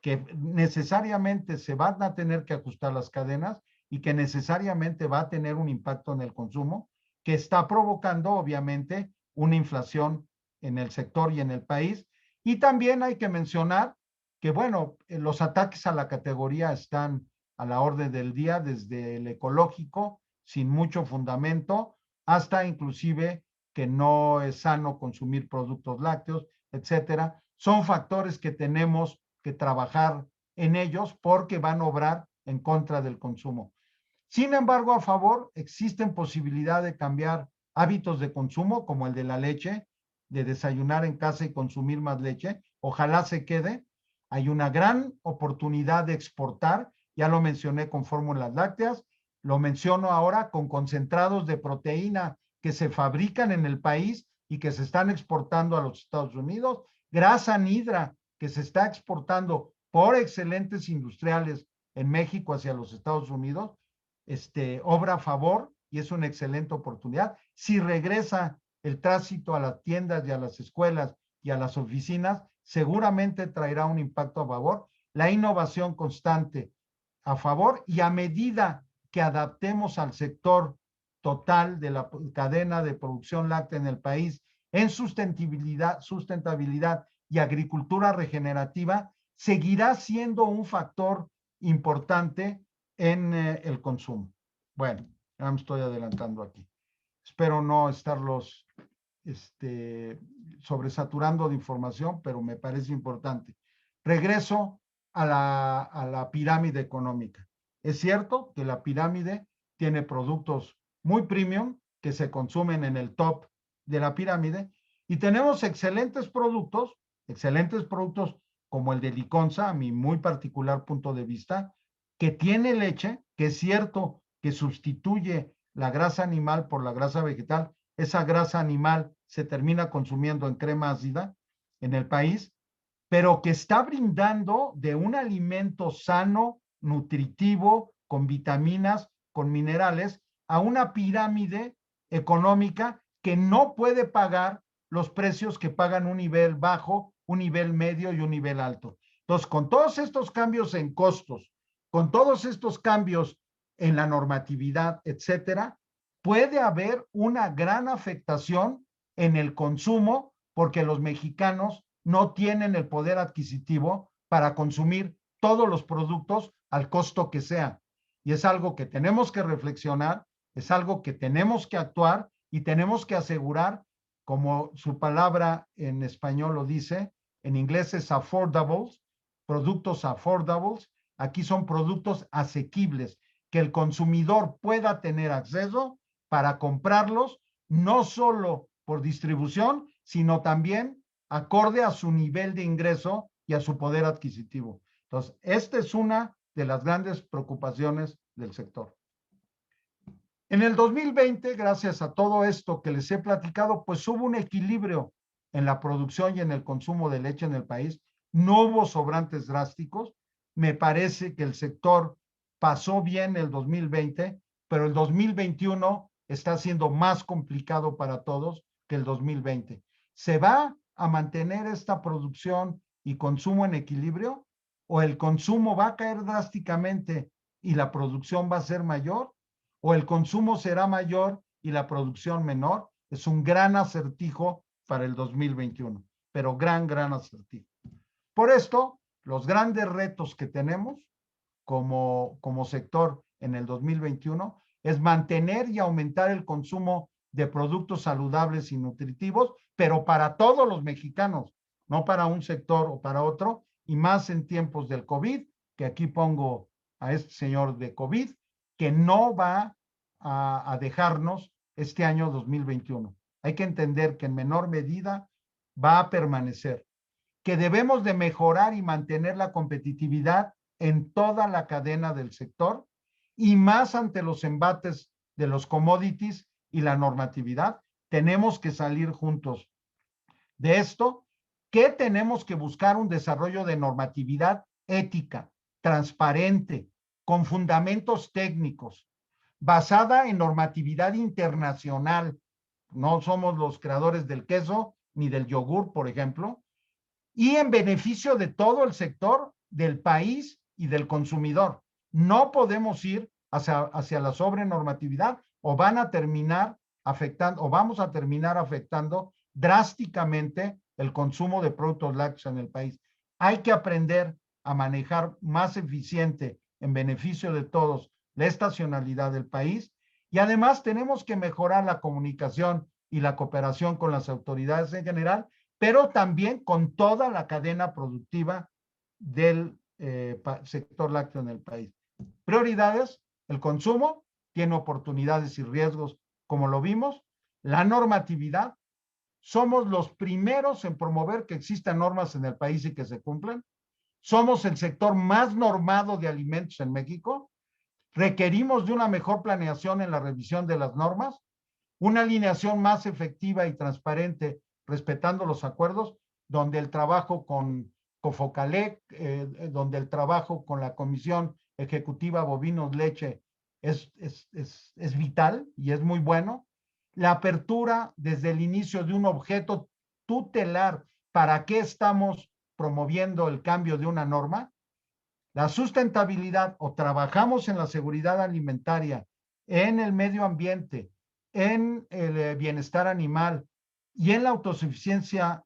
que necesariamente se van a tener que ajustar las cadenas y que necesariamente va a tener un impacto en el consumo, que está provocando obviamente una inflación en el sector y en el país. Y también hay que mencionar que, bueno, los ataques a la categoría están a la orden del día, desde el ecológico, sin mucho fundamento, hasta inclusive que no es sano consumir productos lácteos, etcétera. Son factores que tenemos que trabajar en ellos porque van a obrar en contra del consumo. Sin embargo, a favor, existen posibilidades de cambiar hábitos de consumo, como el de la leche, de desayunar en casa y consumir más leche. Ojalá se quede. Hay una gran oportunidad de exportar. Ya lo mencioné con fórmulas lácteas. Lo menciono ahora con concentrados de proteína que se fabrican en el país y que se están exportando a los Estados Unidos. Grasa nidra que se está exportando por excelentes industriales en México hacia los Estados Unidos. Obra a favor y es una excelente oportunidad. Si regresa el tránsito a las tiendas y a las escuelas y a las oficinas, seguramente traerá un impacto a favor. La innovación constante a favor, y a medida que adaptemos al sector total de la cadena de producción láctea en el país en sustentabilidad y agricultura regenerativa, seguirá siendo un factor importante en el consumo. Bueno, ya me estoy adelantando aquí. Espero no estarlos sobresaturando de información, pero me parece importante. Regreso a la pirámide económica. Es cierto que la pirámide tiene productos muy premium que se consumen en el top de la pirámide y tenemos excelentes productos como el de Liconza, a mi muy particular punto de vista, que tiene leche, que es cierto que sustituye la grasa animal por la grasa vegetal. Esa grasa animal se termina consumiendo en crema ácida en el país, pero que está brindando de un alimento sano, nutritivo, con vitaminas, con minerales, a una pirámide económica que no puede pagar los precios que pagan un nivel bajo, un nivel medio y un nivel alto. Entonces, con todos estos cambios en costos, con todos estos cambios en la normatividad, etcétera, puede haber una gran afectación en el consumo porque los mexicanos no tienen el poder adquisitivo para consumir todos los productos al costo que sea. Y es algo que tenemos que reflexionar, es algo que tenemos que actuar y tenemos que asegurar, como su palabra en español lo dice, en inglés es affordables, productos affordables, aquí son productos asequibles, que el consumidor pueda tener acceso para comprarlos, no solo por distribución, sino también acorde a su nivel de ingreso y a su poder adquisitivo. Entonces, esta es una de las grandes preocupaciones del sector. En el 2020, gracias a todo esto que les he platicado, pues hubo un equilibrio en la producción y en el consumo de leche en el país. No hubo sobrantes drásticos. Me parece que el sector pasó bien el 2020, pero el 2021 está siendo más complicado para todos que el 2020. ¿Se va a mantener esta producción y consumo en equilibrio? ¿O el consumo va a caer drásticamente y la producción va a ser mayor? ¿O el consumo será mayor y la producción menor? Es un gran acertijo para el 2021, pero gran acertijo. Por esto, los grandes retos que tenemos como sector en el 2021 es mantener y aumentar el consumo de productos saludables y nutritivos, pero para todos los mexicanos, no para un sector o para otro, y más en tiempos del COVID, que aquí pongo a este señor de COVID, que no va a dejarnos este año 2021. Hay que entender que en menor medida va a permanecer, que debemos de mejorar y mantener la competitividad en toda la cadena del sector y más ante los embates de los commodities y la normatividad. Tenemos que salir juntos de esto. ¿Qué tenemos que buscar? Un desarrollo de normatividad ética, transparente, con fundamentos técnicos, basada en normatividad internacional. No somos los creadores del queso ni del yogur, por ejemplo, y en beneficio de todo el sector, del país y del consumidor. No podemos ir hacia la sobrenormatividad o van a terminar afectando o vamos a terminar afectando drásticamente el consumo de productos lácteos en el país. Hay que aprender a manejar más eficiente en beneficio de todos la estacionalidad del país y además tenemos que mejorar la comunicación y la cooperación con las autoridades en general, pero también con toda la cadena productiva del sector lácteo en el país. Prioridades: el consumo tiene oportunidades y riesgos, como lo vimos, la normatividad, somos los primeros en promover que existan normas en el país y que se cumplan. Somos el sector más normado de alimentos en México. Requerimos de una mejor planeación en la revisión de las normas, una alineación más efectiva y transparente respetando los acuerdos, donde el trabajo con Cofocalec, donde el trabajo con la Comisión Ejecutiva Bovinos Leche es vital y es muy bueno. La apertura desde el inicio de un objeto tutelar, ¿para qué estamos promoviendo el cambio de una norma? La sustentabilidad, o trabajamos en la seguridad alimentaria, en el medio ambiente, en el bienestar animal y en la autosuficiencia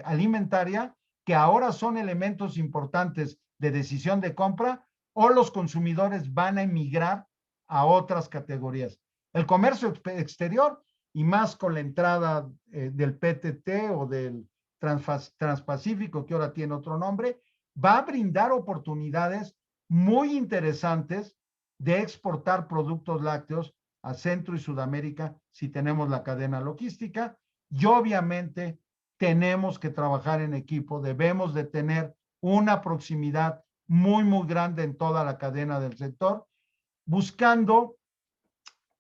alimentaria, que ahora son elementos importantes de decisión de compra, o los consumidores van a emigrar a otras categorías. El comercio exterior, y más con la entrada del PTT o del Transpacífico, que ahora tiene otro nombre, va a brindar oportunidades muy interesantes de exportar productos lácteos a Centro y Sudamérica si tenemos la cadena logística, y obviamente tenemos que trabajar en equipo, debemos de tener una proximidad muy grande en toda la cadena del sector, buscando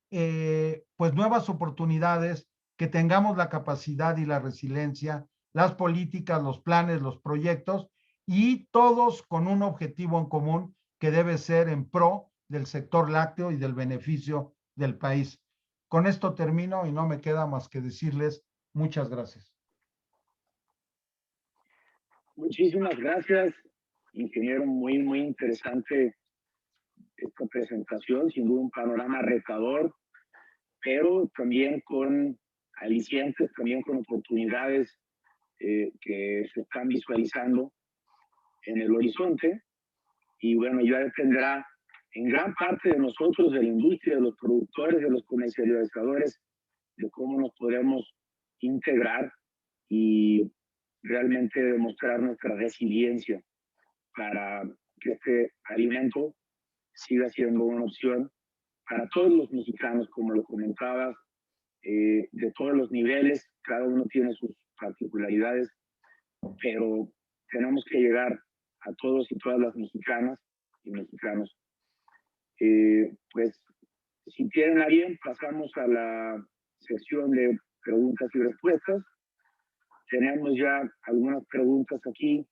pues nuevas oportunidades, que tengamos la capacidad y la resiliencia, las políticas, los planes, los proyectos, y todos con un objetivo en común que debe ser en pro del sector lácteo y del beneficio del país. Con esto termino y no me queda más que decirles muchas gracias. Muchísimas gracias, ingeniero. Muy interesante esta presentación, sin duda un panorama retador, pero también con alicientes, también con oportunidades que se están visualizando en el horizonte. Y bueno, ya dependerá en gran parte de nosotros, de la industria, de los productores, de los comercializadores, de cómo nos podemos integrar y realmente demostrar nuestra resiliencia para que este alimento siga siendo una opción para todos los mexicanos, como lo comentabas, de todos los niveles. Cada uno tiene sus particularidades, pero tenemos que llegar a todos y todas las mexicanas y mexicanos. Pues, si tienen a bien, pasamos a la sesión de preguntas y respuestas. Tenemos ya algunas preguntas aquí.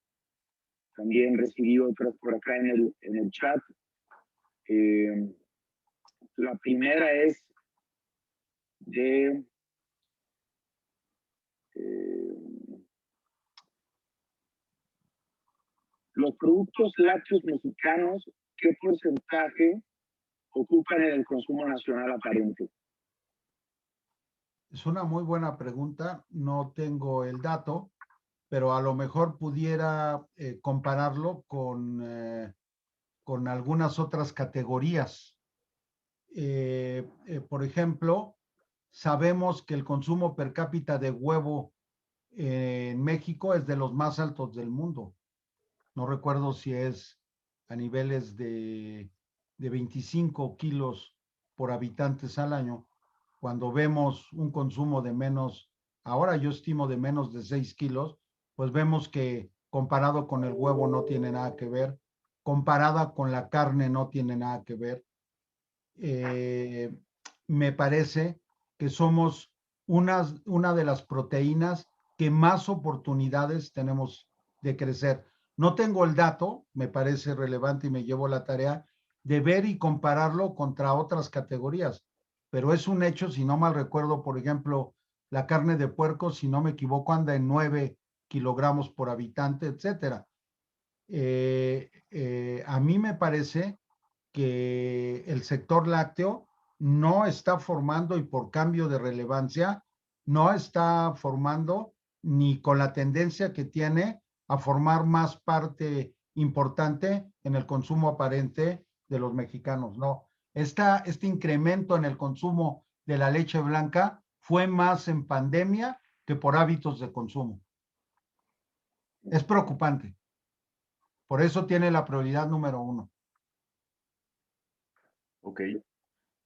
También recibí otras por acá en el chat. La primera es de los productos lácteos mexicanos, ¿qué porcentaje ocupan en el consumo nacional aparente? Es una muy buena pregunta, no tengo el dato, pero a lo mejor pudiera compararlo con algunas otras categorías. Por ejemplo, sabemos que el consumo per cápita de huevo en México es de los más altos del mundo. No recuerdo si es a niveles de 25 kilos por habitantes al año, cuando vemos un consumo de menos, ahora yo estimo de menos de 6 kilos, pues vemos que comparado con el huevo no tiene nada que ver, comparada con la carne no tiene nada que ver. Me parece que somos una de las proteínas que más oportunidades tenemos de crecer. No tengo el dato, me parece relevante y me llevo la tarea de ver y compararlo contra otras categorías, pero es un hecho, si no mal recuerdo, por ejemplo, la carne de puerco, si no me equivoco, anda en 9 kilogramos por habitante, etcétera. A mí me parece que el sector lácteo no está formando, y por cambio de relevancia, no está formando ni con la tendencia que tiene a formar más parte importante en el consumo aparente de los mexicanos. No, este incremento en el consumo de la leche blanca fue más en pandemia que por hábitos de consumo. Es preocupante. Por eso tiene la prioridad número 1. Ok,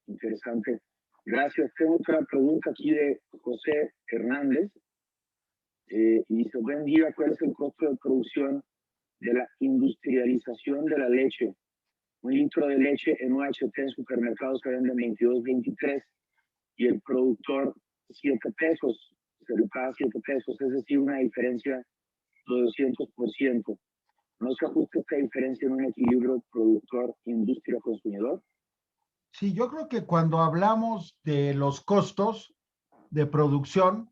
interesante. Gracias. Tengo otra pregunta aquí de José Hernández. y dice, buen día, ¿cuál es el costo de producción de la industrialización de la leche? Un litro de leche en UHT en supermercados se vende 22, 23 y el productor 7 pesos, se le paga 7 pesos, es decir, una diferencia de 200%. ¿No se ajusta esta diferencia en un equilibrio productor-industria-consumidor? Sí, yo creo que cuando hablamos de los costos de producción,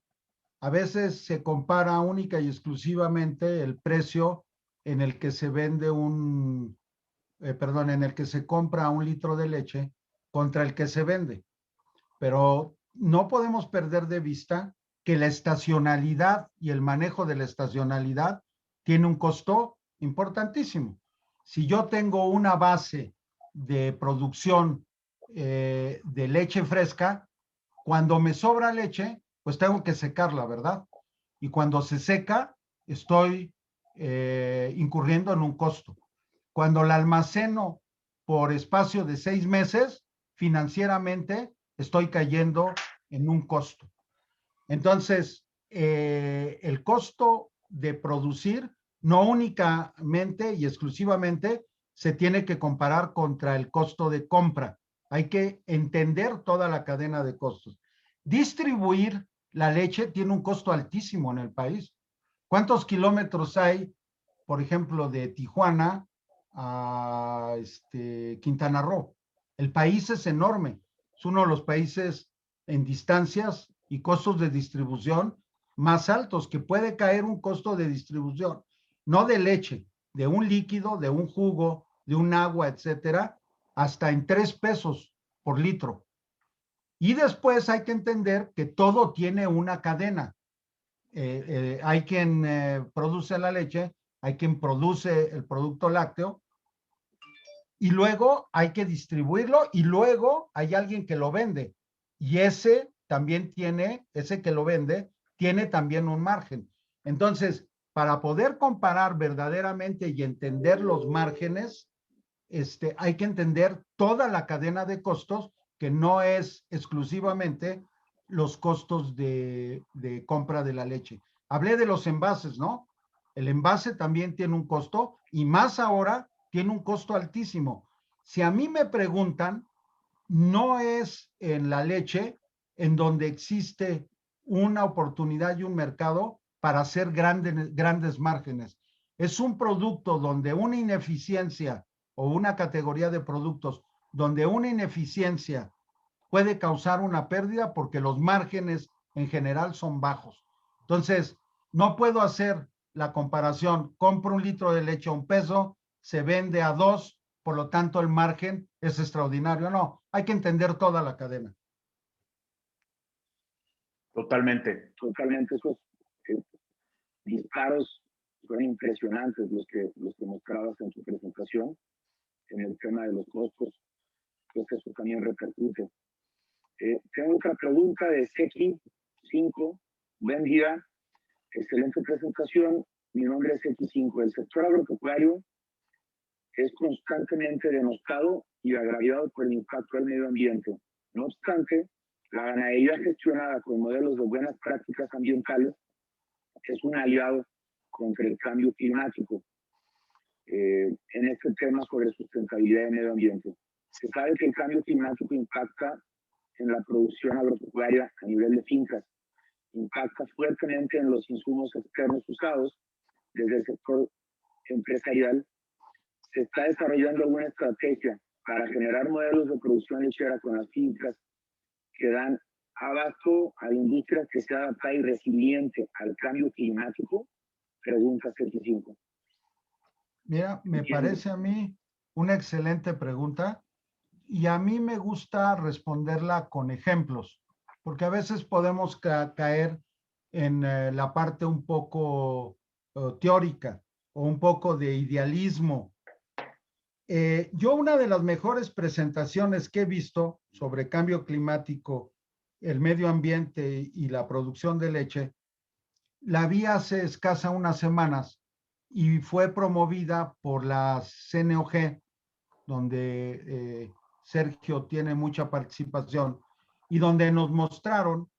a veces se compara única y exclusivamente el precio en el que se vende en el que se compra un litro de leche contra el que se vende. Pero no podemos perder de vista que la estacionalidad y el manejo de la estacionalidad tiene un costo importantísimo. Si yo tengo una base de producción de leche fresca, cuando me sobra leche, pues tengo que secarla, ¿verdad? Y cuando se seca, estoy incurriendo en un costo. Cuando la almaceno por espacio de 6 meses, financieramente estoy cayendo en un costo. Entonces, el costo de producir no únicamente y exclusivamente se tiene que comparar contra el costo de compra. Hay que entender toda la cadena de costos. Distribuir la leche tiene un costo altísimo en el país. ¿Cuántos kilómetros hay, por ejemplo, de Tijuana a Quintana Roo? El país es enorme. Es uno de los países en distancias y costos de distribución más altos, que puede caer un costo de distribución, no de leche, de un líquido, de un jugo, de un agua, etcétera, hasta en 3 pesos por litro. Y después hay que entender que todo tiene una cadena. Hay quien produce la leche, hay quien produce el producto lácteo, y luego hay que distribuirlo y luego hay alguien que lo vende. Y ese también ese que lo vende, tiene también un margen. Entonces, para poder comparar verdaderamente y entender los márgenes, hay que entender toda la cadena de costos, que no es exclusivamente los costos de compra de la leche. Hablé de los envases, ¿no? El envase también tiene un costo y más ahora tiene un costo altísimo. Si a mí me preguntan, no es en la leche en donde existe una oportunidad y un mercado para hacer grandes márgenes. Es un producto donde una ineficiencia o una categoría de productos donde una ineficiencia puede causar una pérdida porque los márgenes en general son bajos. Entonces, no puedo hacer la comparación, compro un litro de leche a 1 peso, se vende a 2, por lo tanto el margen es extraordinario. No, hay que entender toda la cadena. Totalmente. Totalmente, esos disparos fueron impresionantes los que mostrabas en tu presentación, en el tema de los costos, pues eso también repercute. Tengo otra pregunta de Seki5. Buen día, excelente presentación. Mi nombre es Seki5. El sector agropecuario es constantemente denostado y agraviado por el impacto del medio ambiente. No obstante, la ganadería gestionada con modelos de buenas prácticas ambientales es un aliado contra el cambio climático. En este tema sobre sustentabilidad del medio ambiente. Se sabe que el cambio climático impacta en la producción agropecuaria a nivel de fincas, impacta fuertemente en los insumos externos usados desde el sector empresarial. Se está desarrollando alguna estrategia para generar modelos de producción lechera con las fincas que dan abasto a la industria que sea adaptada y resiliente al cambio climático. Pregunta 75. Mira, me parece a mí una excelente pregunta y a mí me gusta responderla con ejemplos, porque a veces podemos caer en la parte un poco teórica o un poco de idealismo. Yo una de las mejores presentaciones que he visto sobre cambio climático, el medio ambiente y la producción de leche, la vi hace escasa unas semanas y fue promovida por la CNOG, donde Sergio tiene mucha participación, y donde nos mostraron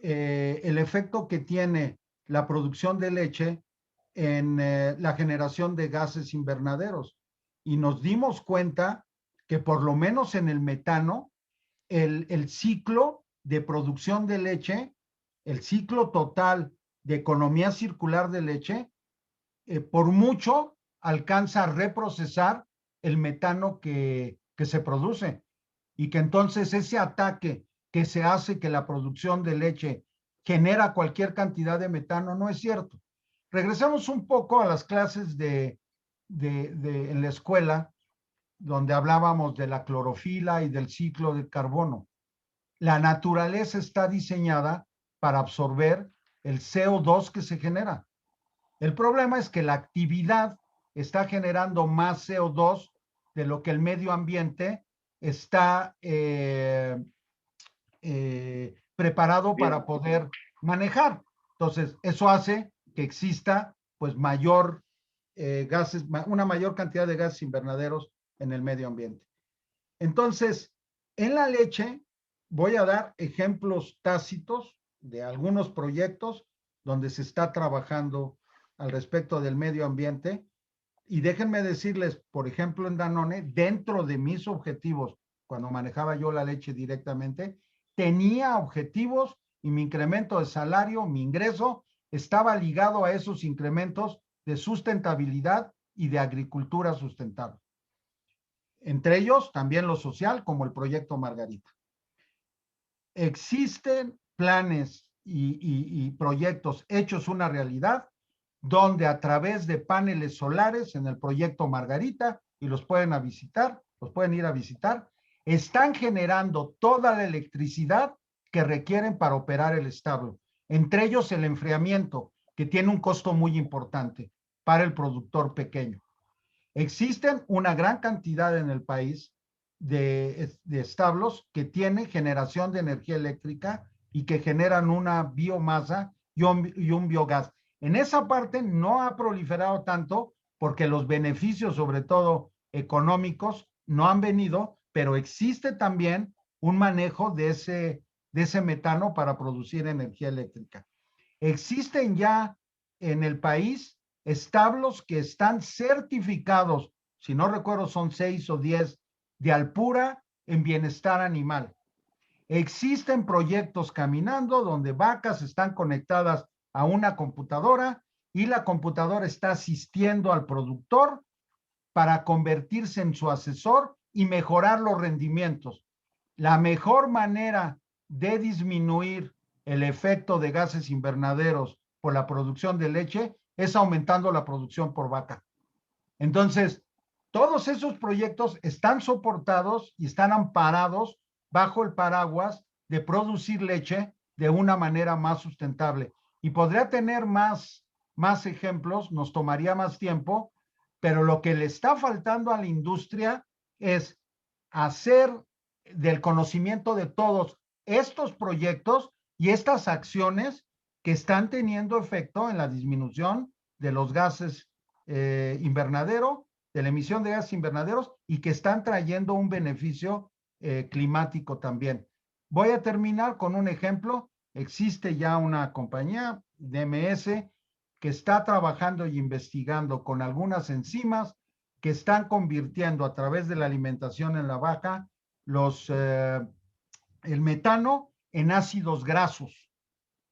el efecto que tiene la producción de leche en la generación de gases invernaderos. Y nos dimos cuenta que por lo menos en el metano, el ciclo de producción de leche, el ciclo total de economía circular de leche, por mucho alcanza a reprocesar el metano que se produce y que entonces ese ataque que se hace que la producción de leche genera cualquier cantidad de metano no es cierto. Regresemos un poco a las clases en la escuela, donde hablábamos de la clorofila y del ciclo del carbono. La naturaleza está diseñada para absorber el CO2 que se genera. El problema es que la actividad está generando más CO2 de lo que el medio ambiente está preparado Bien. para poder manejar. Entonces, eso hace que exista pues mayor gases, una mayor cantidad de gases invernaderos en el medio ambiente. Entonces, en la leche voy a dar ejemplos tácitos de algunos proyectos donde se está trabajando al respecto del medio ambiente. Y déjenme decirles, por ejemplo, en Danone, dentro de mis objetivos, cuando manejaba yo la leche directamente, tenía objetivos y mi incremento de salario, mi ingreso, estaba ligado a esos incrementos de sustentabilidad y de agricultura sustentable. Entre ellos también lo social, como el proyecto Margarita. Existen planes y proyectos hechos una realidad, donde a través de paneles solares en el proyecto Margarita, y los pueden ir a visitar, están generando toda la electricidad que requieren para operar el establo, entre ellos el enfriamiento, que tiene un costo muy importante para el productor pequeño. Existen una gran cantidad en el país de establos que tienen generación de energía eléctrica y que generan una biomasa y un biogás. En esa parte no ha proliferado tanto porque los beneficios, sobre todo económicos, no han venido, pero existe también un manejo de ese metano para producir energía eléctrica. Existen ya en el país establos que están certificados, si no recuerdo son 6 o 10, de Alpura en bienestar animal. Existen proyectos caminando donde vacas están conectadas a una computadora y la computadora está asistiendo al productor para convertirse en su asesor y mejorar los rendimientos. La mejor manera de disminuir el efecto de gases invernaderos por la producción de leche es aumentando la producción por vaca. Entonces, todos esos proyectos están soportados y están amparados bajo el paraguas de producir leche de una manera más sustentable. Y podría tener más ejemplos, nos tomaría más tiempo, pero lo que le está faltando a la industria es hacer del conocimiento de todos estos proyectos y estas acciones que están teniendo efecto en la disminución de los gases invernadero, de la emisión de gases invernaderos y que están trayendo un beneficio climático también. Voy a terminar con un ejemplo. Existe ya una compañía, DMS, que está trabajando y investigando con algunas enzimas que están convirtiendo a través de la alimentación en la vaca el metano en ácidos grasos.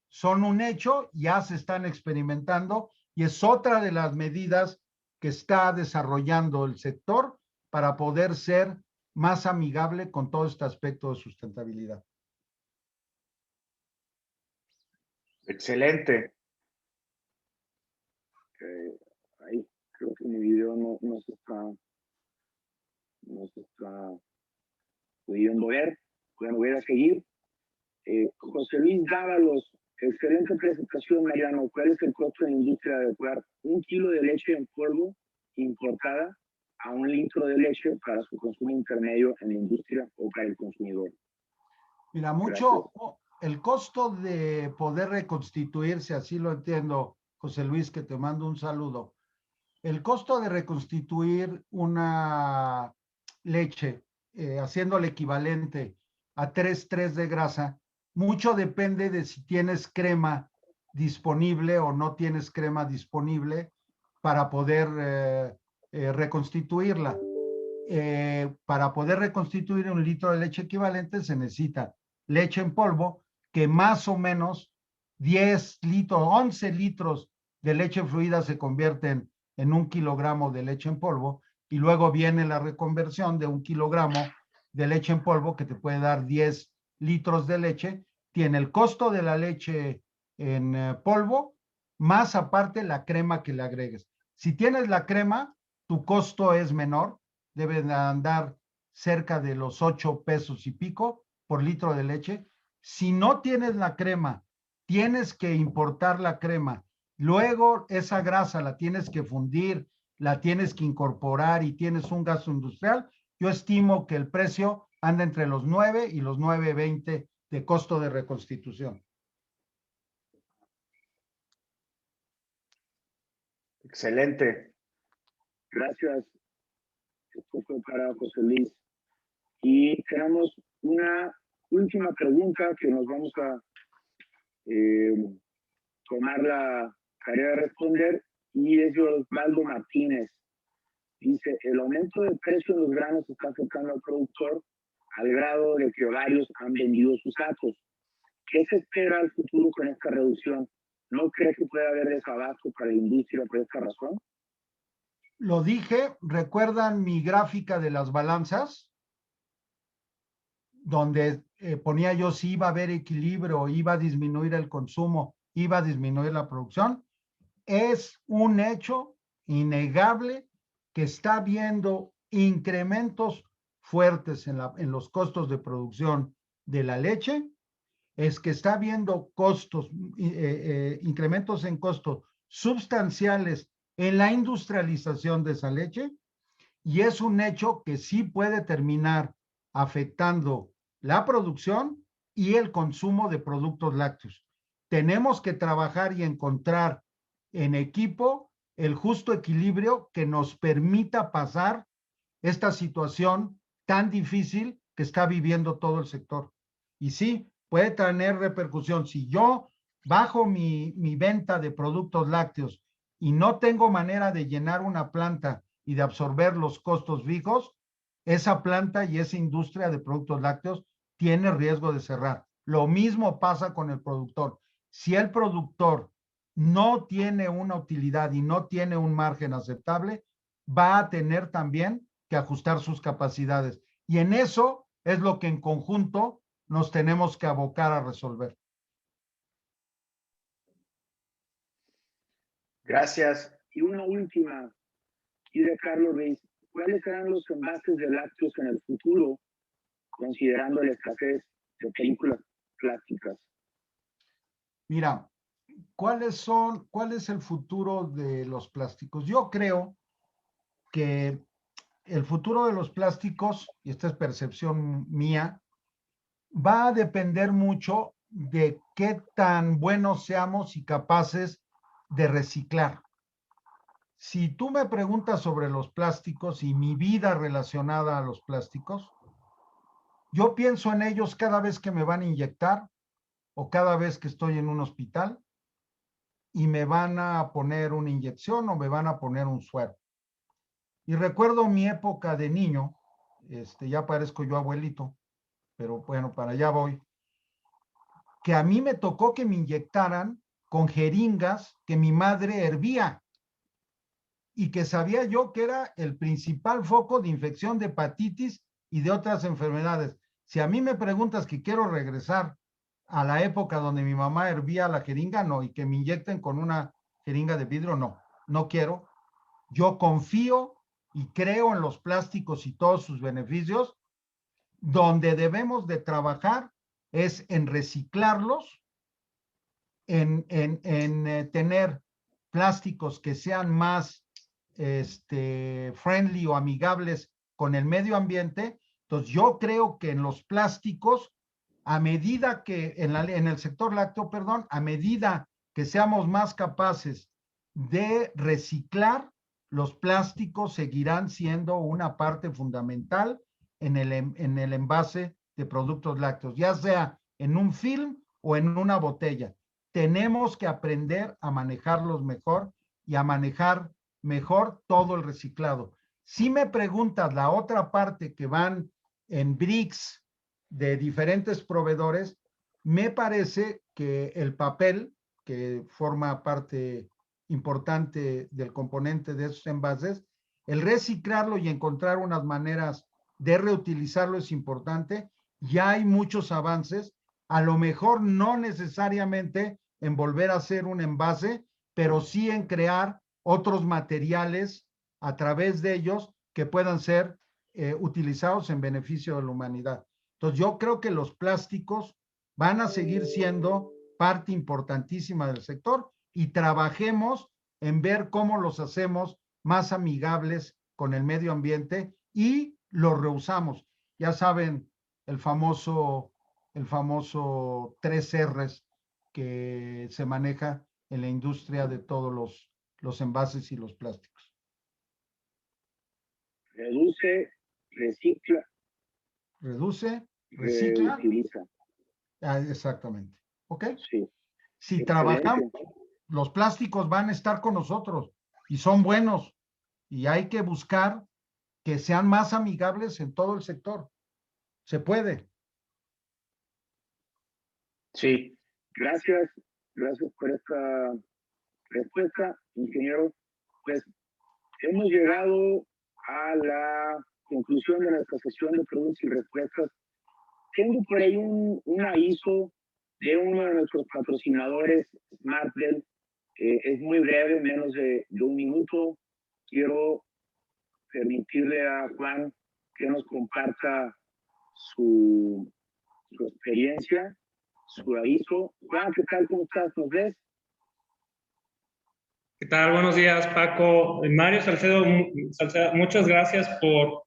Son un hecho, ya se están experimentando y es otra de las medidas que está desarrollando el sector para poder ser más amigable con todo este aspecto de sustentabilidad. Excelente. Ahí creo que mi video no se está pudiendo ver. Bueno, voy a seguir. José Luis Dávalos, excelente presentación, Mariano. ¿Cuál es el costo en la industria de adecuar 1 kilo de leche en polvo importada a 1 litro de leche para su consumo intermedio en la industria o para el consumidor? Mira, el costo de poder reconstituirse, así lo entiendo, José Luis, que te mando un saludo. El costo de reconstituir una leche, haciendo el equivalente a 3 de grasa, mucho depende de si tienes crema disponible o no tienes crema disponible para poder reconstituirla. Para poder reconstituir 1 litro de leche equivalente se necesita leche en polvo, que más o menos 10 litros, 11 litros de leche fluida se convierten en 1 kilogramo de leche en polvo, y luego viene la reconversión de 1 kilogramo de leche en polvo que te puede dar 10 litros de leche. Tiene el costo de la leche en polvo, más aparte la crema que le agregues. Si tienes la crema, tu costo es menor, debe de andar cerca de los 8 pesos y pico por litro de leche. Si no tienes la crema, tienes que importar la crema. Luego esa grasa la tienes que fundir, la tienes que incorporar y tienes un gasto industrial. Yo estimo que el precio anda entre los 9 y los 9.20 de costo de reconstitución. Excelente. Gracias. Esto fue para José Luis. Y tenemos una última pregunta que nos vamos a tomar la tarea de responder, y es de Osvaldo Martínez. Dice: el aumento del precio de los granos está afectando al productor al grado de que varios han vendido sus sacos. ¿Qué se espera al futuro con esta reducción? ¿No cree que puede haber desabasto para la industria por esta razón? Lo dije, ¿recuerdan mi gráfica de las balanzas? Donde ponía yo si iba a haber equilibrio, iba a disminuir el consumo, iba a disminuir la producción. Es un hecho innegable que está habiendo incrementos fuertes en los costos de producción de la leche, es que está habiendo incrementos en costos sustanciales en la industrialización de esa leche, y es un hecho que sí puede terminar afectando la producción y el consumo de productos lácteos. Tenemos que trabajar y encontrar en equipo el justo equilibrio que nos permita pasar esta situación tan difícil que está viviendo todo el sector. Y sí, puede tener repercusión. Si yo bajo mi venta de productos lácteos y no tengo manera de llenar una planta y de absorber los costos fijos, esa planta y esa industria de productos lácteos tiene riesgo de cerrar. Lo mismo pasa con el productor. Si el productor no tiene una utilidad y no tiene un margen aceptable, va a tener también que ajustar sus capacidades. Y en eso es lo que en conjunto nos tenemos que abocar a resolver. Gracias. Y una última, y de Carlos Ruiz: ¿cuáles serán los envases de lácteos en el futuro, considerando la escasez de películas plásticas? Mira, ¿cuál es el futuro de los plásticos? Yo creo que el futuro de los plásticos, y esta es percepción mía, va a depender mucho de qué tan buenos seamos y capaces de reciclar. Si tú me preguntas sobre los plásticos y mi vida relacionada a los plásticos, yo pienso en ellos cada vez que me van a inyectar o cada vez que estoy en un hospital y me van a poner una inyección o me van a poner un suero. Y recuerdo mi época de niño, ya parezco yo abuelito, pero bueno, para allá voy, que a mí me tocó que me inyectaran con jeringas que mi madre hervía y que sabía yo que era el principal foco de infección de hepatitis y de otras enfermedades. Si a mí me preguntas que quiero regresar a la época donde mi mamá hervía la jeringa, no, y que me inyecten con una jeringa de vidrio, no, no quiero. Yo confío y creo en los plásticos y todos sus beneficios. Donde debemos de trabajar es en reciclarlos, en tener plásticos que sean más friendly o amigables con el medio ambiente. Entonces yo creo que en los plásticos, a medida que en el sector lácteo, perdón, a medida que seamos más capaces de reciclar, los plásticos seguirán siendo una parte fundamental en el envase de productos lácteos, ya sea en un film o en una botella. tenemos que aprender a manejarlos mejor y a manejar mejor todo el reciclado. Si me preguntas la otra parte que van en bricks de diferentes proveedores, me parece que el papel, que forma parte importante del componente de esos envases, el reciclarlo y encontrar unas maneras de reutilizarlo es importante. Ya hay muchos avances, a lo mejor no necesariamente en volver a hacer un envase, pero sí en crear otros materiales a través de ellos que puedan ser utilizados en beneficio de la humanidad. Entonces yo creo que los plásticos van a seguir siendo parte importantísima del sector y trabajemos en ver cómo los hacemos más amigables con el medio ambiente y los reusamos. Ya saben, el famoso 3 R's que se maneja en la industria de todos los envases y los plásticos. Reduce, recicla. Reduce, recicla. Reutiliza. Exactamente. ¿Ok? Sí. Si Excelente. trabajamos, los plásticos van a estar con nosotros y son buenos y hay que buscar que sean más amigables en todo el sector. Se puede. Sí. Gracias por esta respuesta, ingeniero. Pues hemos llegado a la conclusión de nuestra sesión de preguntas y respuestas. Tengo por ahí un aviso de uno de nuestros patrocinadores, SmartBelt. Es muy breve, menos de 1 minuto. Quiero permitirle a Juan que nos comparta su experiencia, su aviso. Juan, ¿qué tal? ¿Cómo estás? ¿Nos ves? ¿Qué tal? Buenos días, Paco. Mario Salcedo, muchas gracias por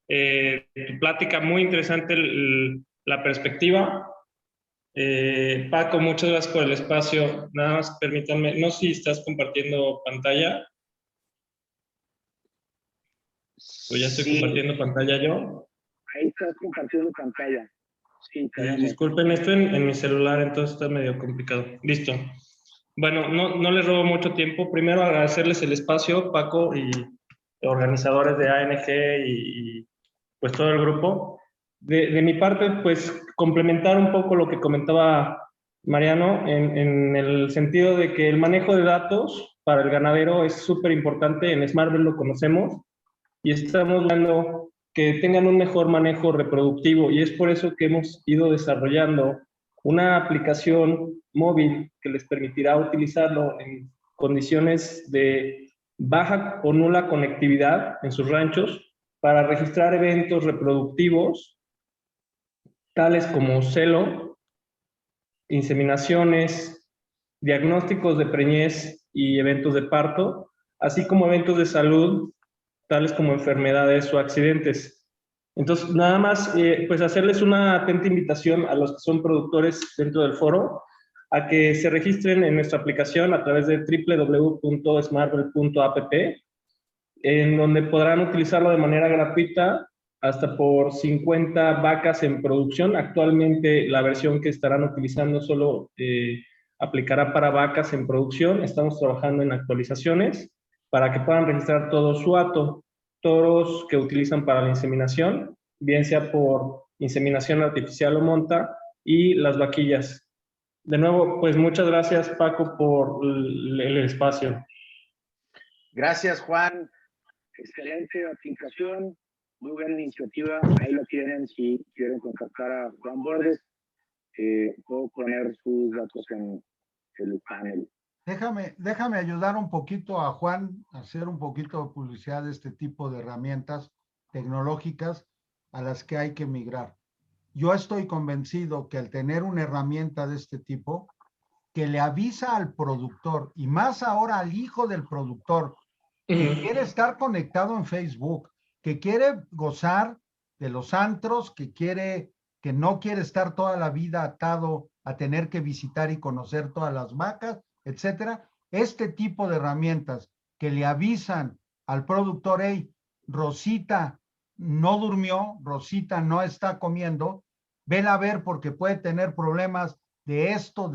tu plática, muy interesante la perspectiva. Paco, muchas gracias por el espacio. Nada más permítanme, no sé si estás compartiendo pantalla. ¿O ya estoy compartiendo pantalla yo? Ahí estás compartiendo pantalla. Sí, disculpen, esto en mi celular, entonces está medio complicado. Listo. Bueno, no les robo mucho tiempo. Primero agradecerles el espacio, Paco y organizadores de ANG y pues todo el grupo. De mi parte, pues complementar un poco lo que comentaba Mariano en el sentido de que el manejo de datos para el ganadero es súper importante. En SmartBelt lo conocemos y estamos dando que tengan un mejor manejo reproductivo y es por eso que hemos ido desarrollando una aplicación móvil que les permitirá utilizarlo en condiciones de baja o nula conectividad en sus ranchos para registrar eventos reproductivos tales como celo, inseminaciones, diagnósticos de preñez y eventos de parto, así como eventos de salud tales como enfermedades o accidentes. Entonces, nada más, pues hacerles una atenta invitación a los que son productores dentro del foro a que se registren en nuestra aplicación a través de www.smartbelt.app, en donde podrán utilizarlo de manera gratuita hasta por 50 vacas en producción. Actualmente la versión que estarán utilizando solo aplicará para vacas en producción. Estamos trabajando en actualizaciones para que puedan registrar todo su hato, toros que utilizan para la inseminación, bien sea por inseminación artificial o monta, y las vaquillas. De nuevo, pues muchas gracias, Paco, por el espacio. Gracias, Juan. Excelente aplicación, muy buena iniciativa. Ahí lo tienen si quieren contactar a Juan Bordes. Puedo poner sus datos en el panel. Déjame ayudar un poquito a Juan a hacer un poquito de publicidad de este tipo de herramientas tecnológicas a las que hay que migrar. Yo estoy convencido que al tener una herramienta de este tipo, que le avisa al productor y más ahora al hijo del productor, que quiere estar conectado en Facebook, que quiere gozar de los antros, que no quiere estar toda la vida atado a tener que visitar y conocer todas las vacas, etcétera. Este tipo de herramientas que le avisan al productor, hey, Rosita no durmió, Rosita no está comiendo, vela a ver porque puede tener problemas de esto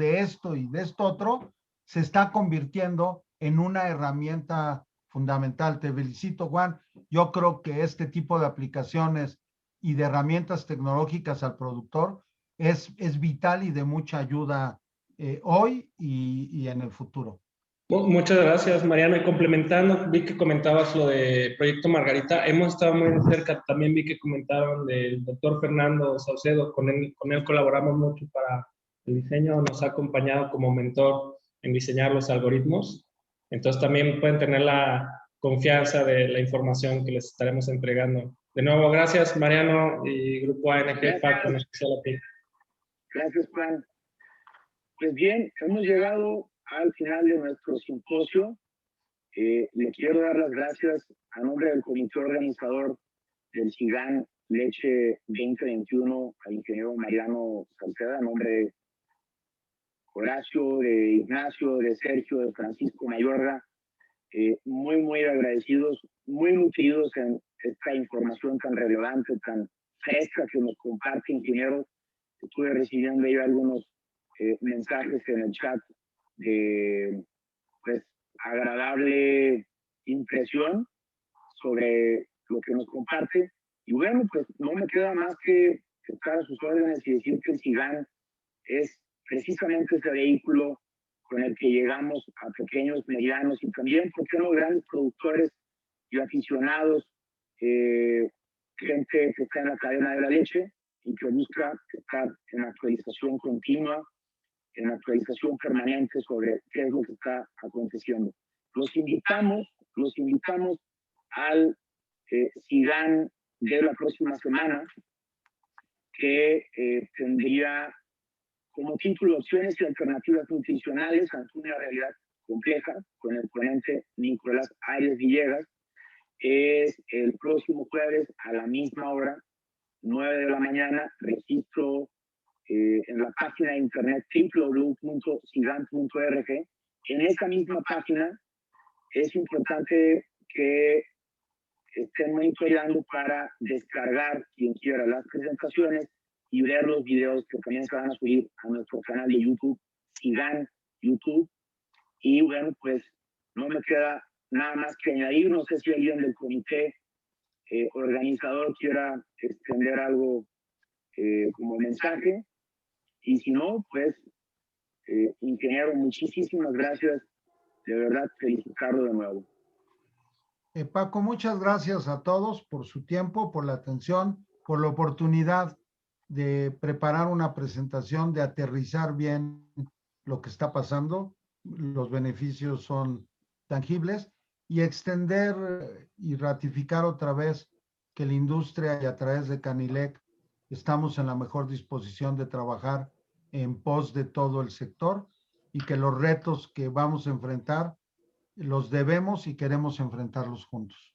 y de esto otro, se está convirtiendo en una herramienta fundamental. Te felicito, Juan. Yo creo que este tipo de aplicaciones y de herramientas tecnológicas al productor es vital y de mucha ayuda hoy y en el futuro. Muchas gracias, Mariano. Y complementando, vi que comentabas lo de Proyecto Margarita. Hemos estado muy de cerca. También vi que comentaban del doctor Fernando Saucedo. Con él colaboramos mucho para el diseño. Nos ha acompañado como mentor en diseñar los algoritmos. Entonces también pueden tener la confianza de la información que les estaremos entregando. De nuevo, gracias, Mariano y Grupo ANG, Paco, en especial a ti. Gracias, Juan. Pues bien, hemos llegado al final de nuestro simposio. Le quiero dar las gracias a nombre del comité organizador del SIGAN Leche 2021 al ingeniero Mariano Salceda, a nombre de Horacio, de Ignacio, de Sergio, de Francisco Mayorga, muy agradecidos, muy nutridos en esta información tan relevante, tan fresca que nos comparte, ingeniero. Estuve recibiendo ahí algunos mensajes en el chat de pues agradable impresión sobre lo que nos comparte. Y bueno, pues no me queda más que estar a sus órdenes y decir que el SIGAN es precisamente ese vehículo con el que llegamos a pequeños, medianos y también, ¿por qué no?, grandes productores y aficionados, gente que está en la cadena de la leche y que busca estar en actualización continua, en actualización permanente sobre qué es lo que está aconteciendo. Los invitamos al SIGAN de la próxima semana, que tendría como título Opciones y Alternativas Nutricionales ante una realidad compleja, con el ponente Nicolás Arias Villegas. Es el próximo jueves a la misma hora, 9 de la mañana, registro en la página de internet www.sigan.org. En esa misma página es importante que estén monitoreando para descargar, quien quiera, las presentaciones y ver los videos que también se van a subir a nuestro canal de YouTube, SIGAN YouTube. Y bueno, pues no me queda nada más que añadir. No sé si alguien del comité organizador quiera extender algo como mensaje. Y si no, pues, ingeniero, muchísimas gracias. De verdad, felicitarlo de nuevo. Paco, muchas gracias a todos por su tiempo, por la atención, por la oportunidad de preparar una presentación, de aterrizar bien lo que está pasando. Los beneficios son tangibles y extender y ratificar otra vez que la industria y a través de Canilec estamos en la mejor disposición de trabajar en pos de todo el sector y que los retos que vamos a enfrentar los debemos y queremos enfrentarlos juntos.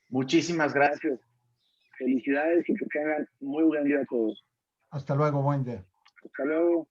Muchísimas gracias. Felicidades y que tengan muy buen día a todos. Hasta luego, buen día. Hasta luego.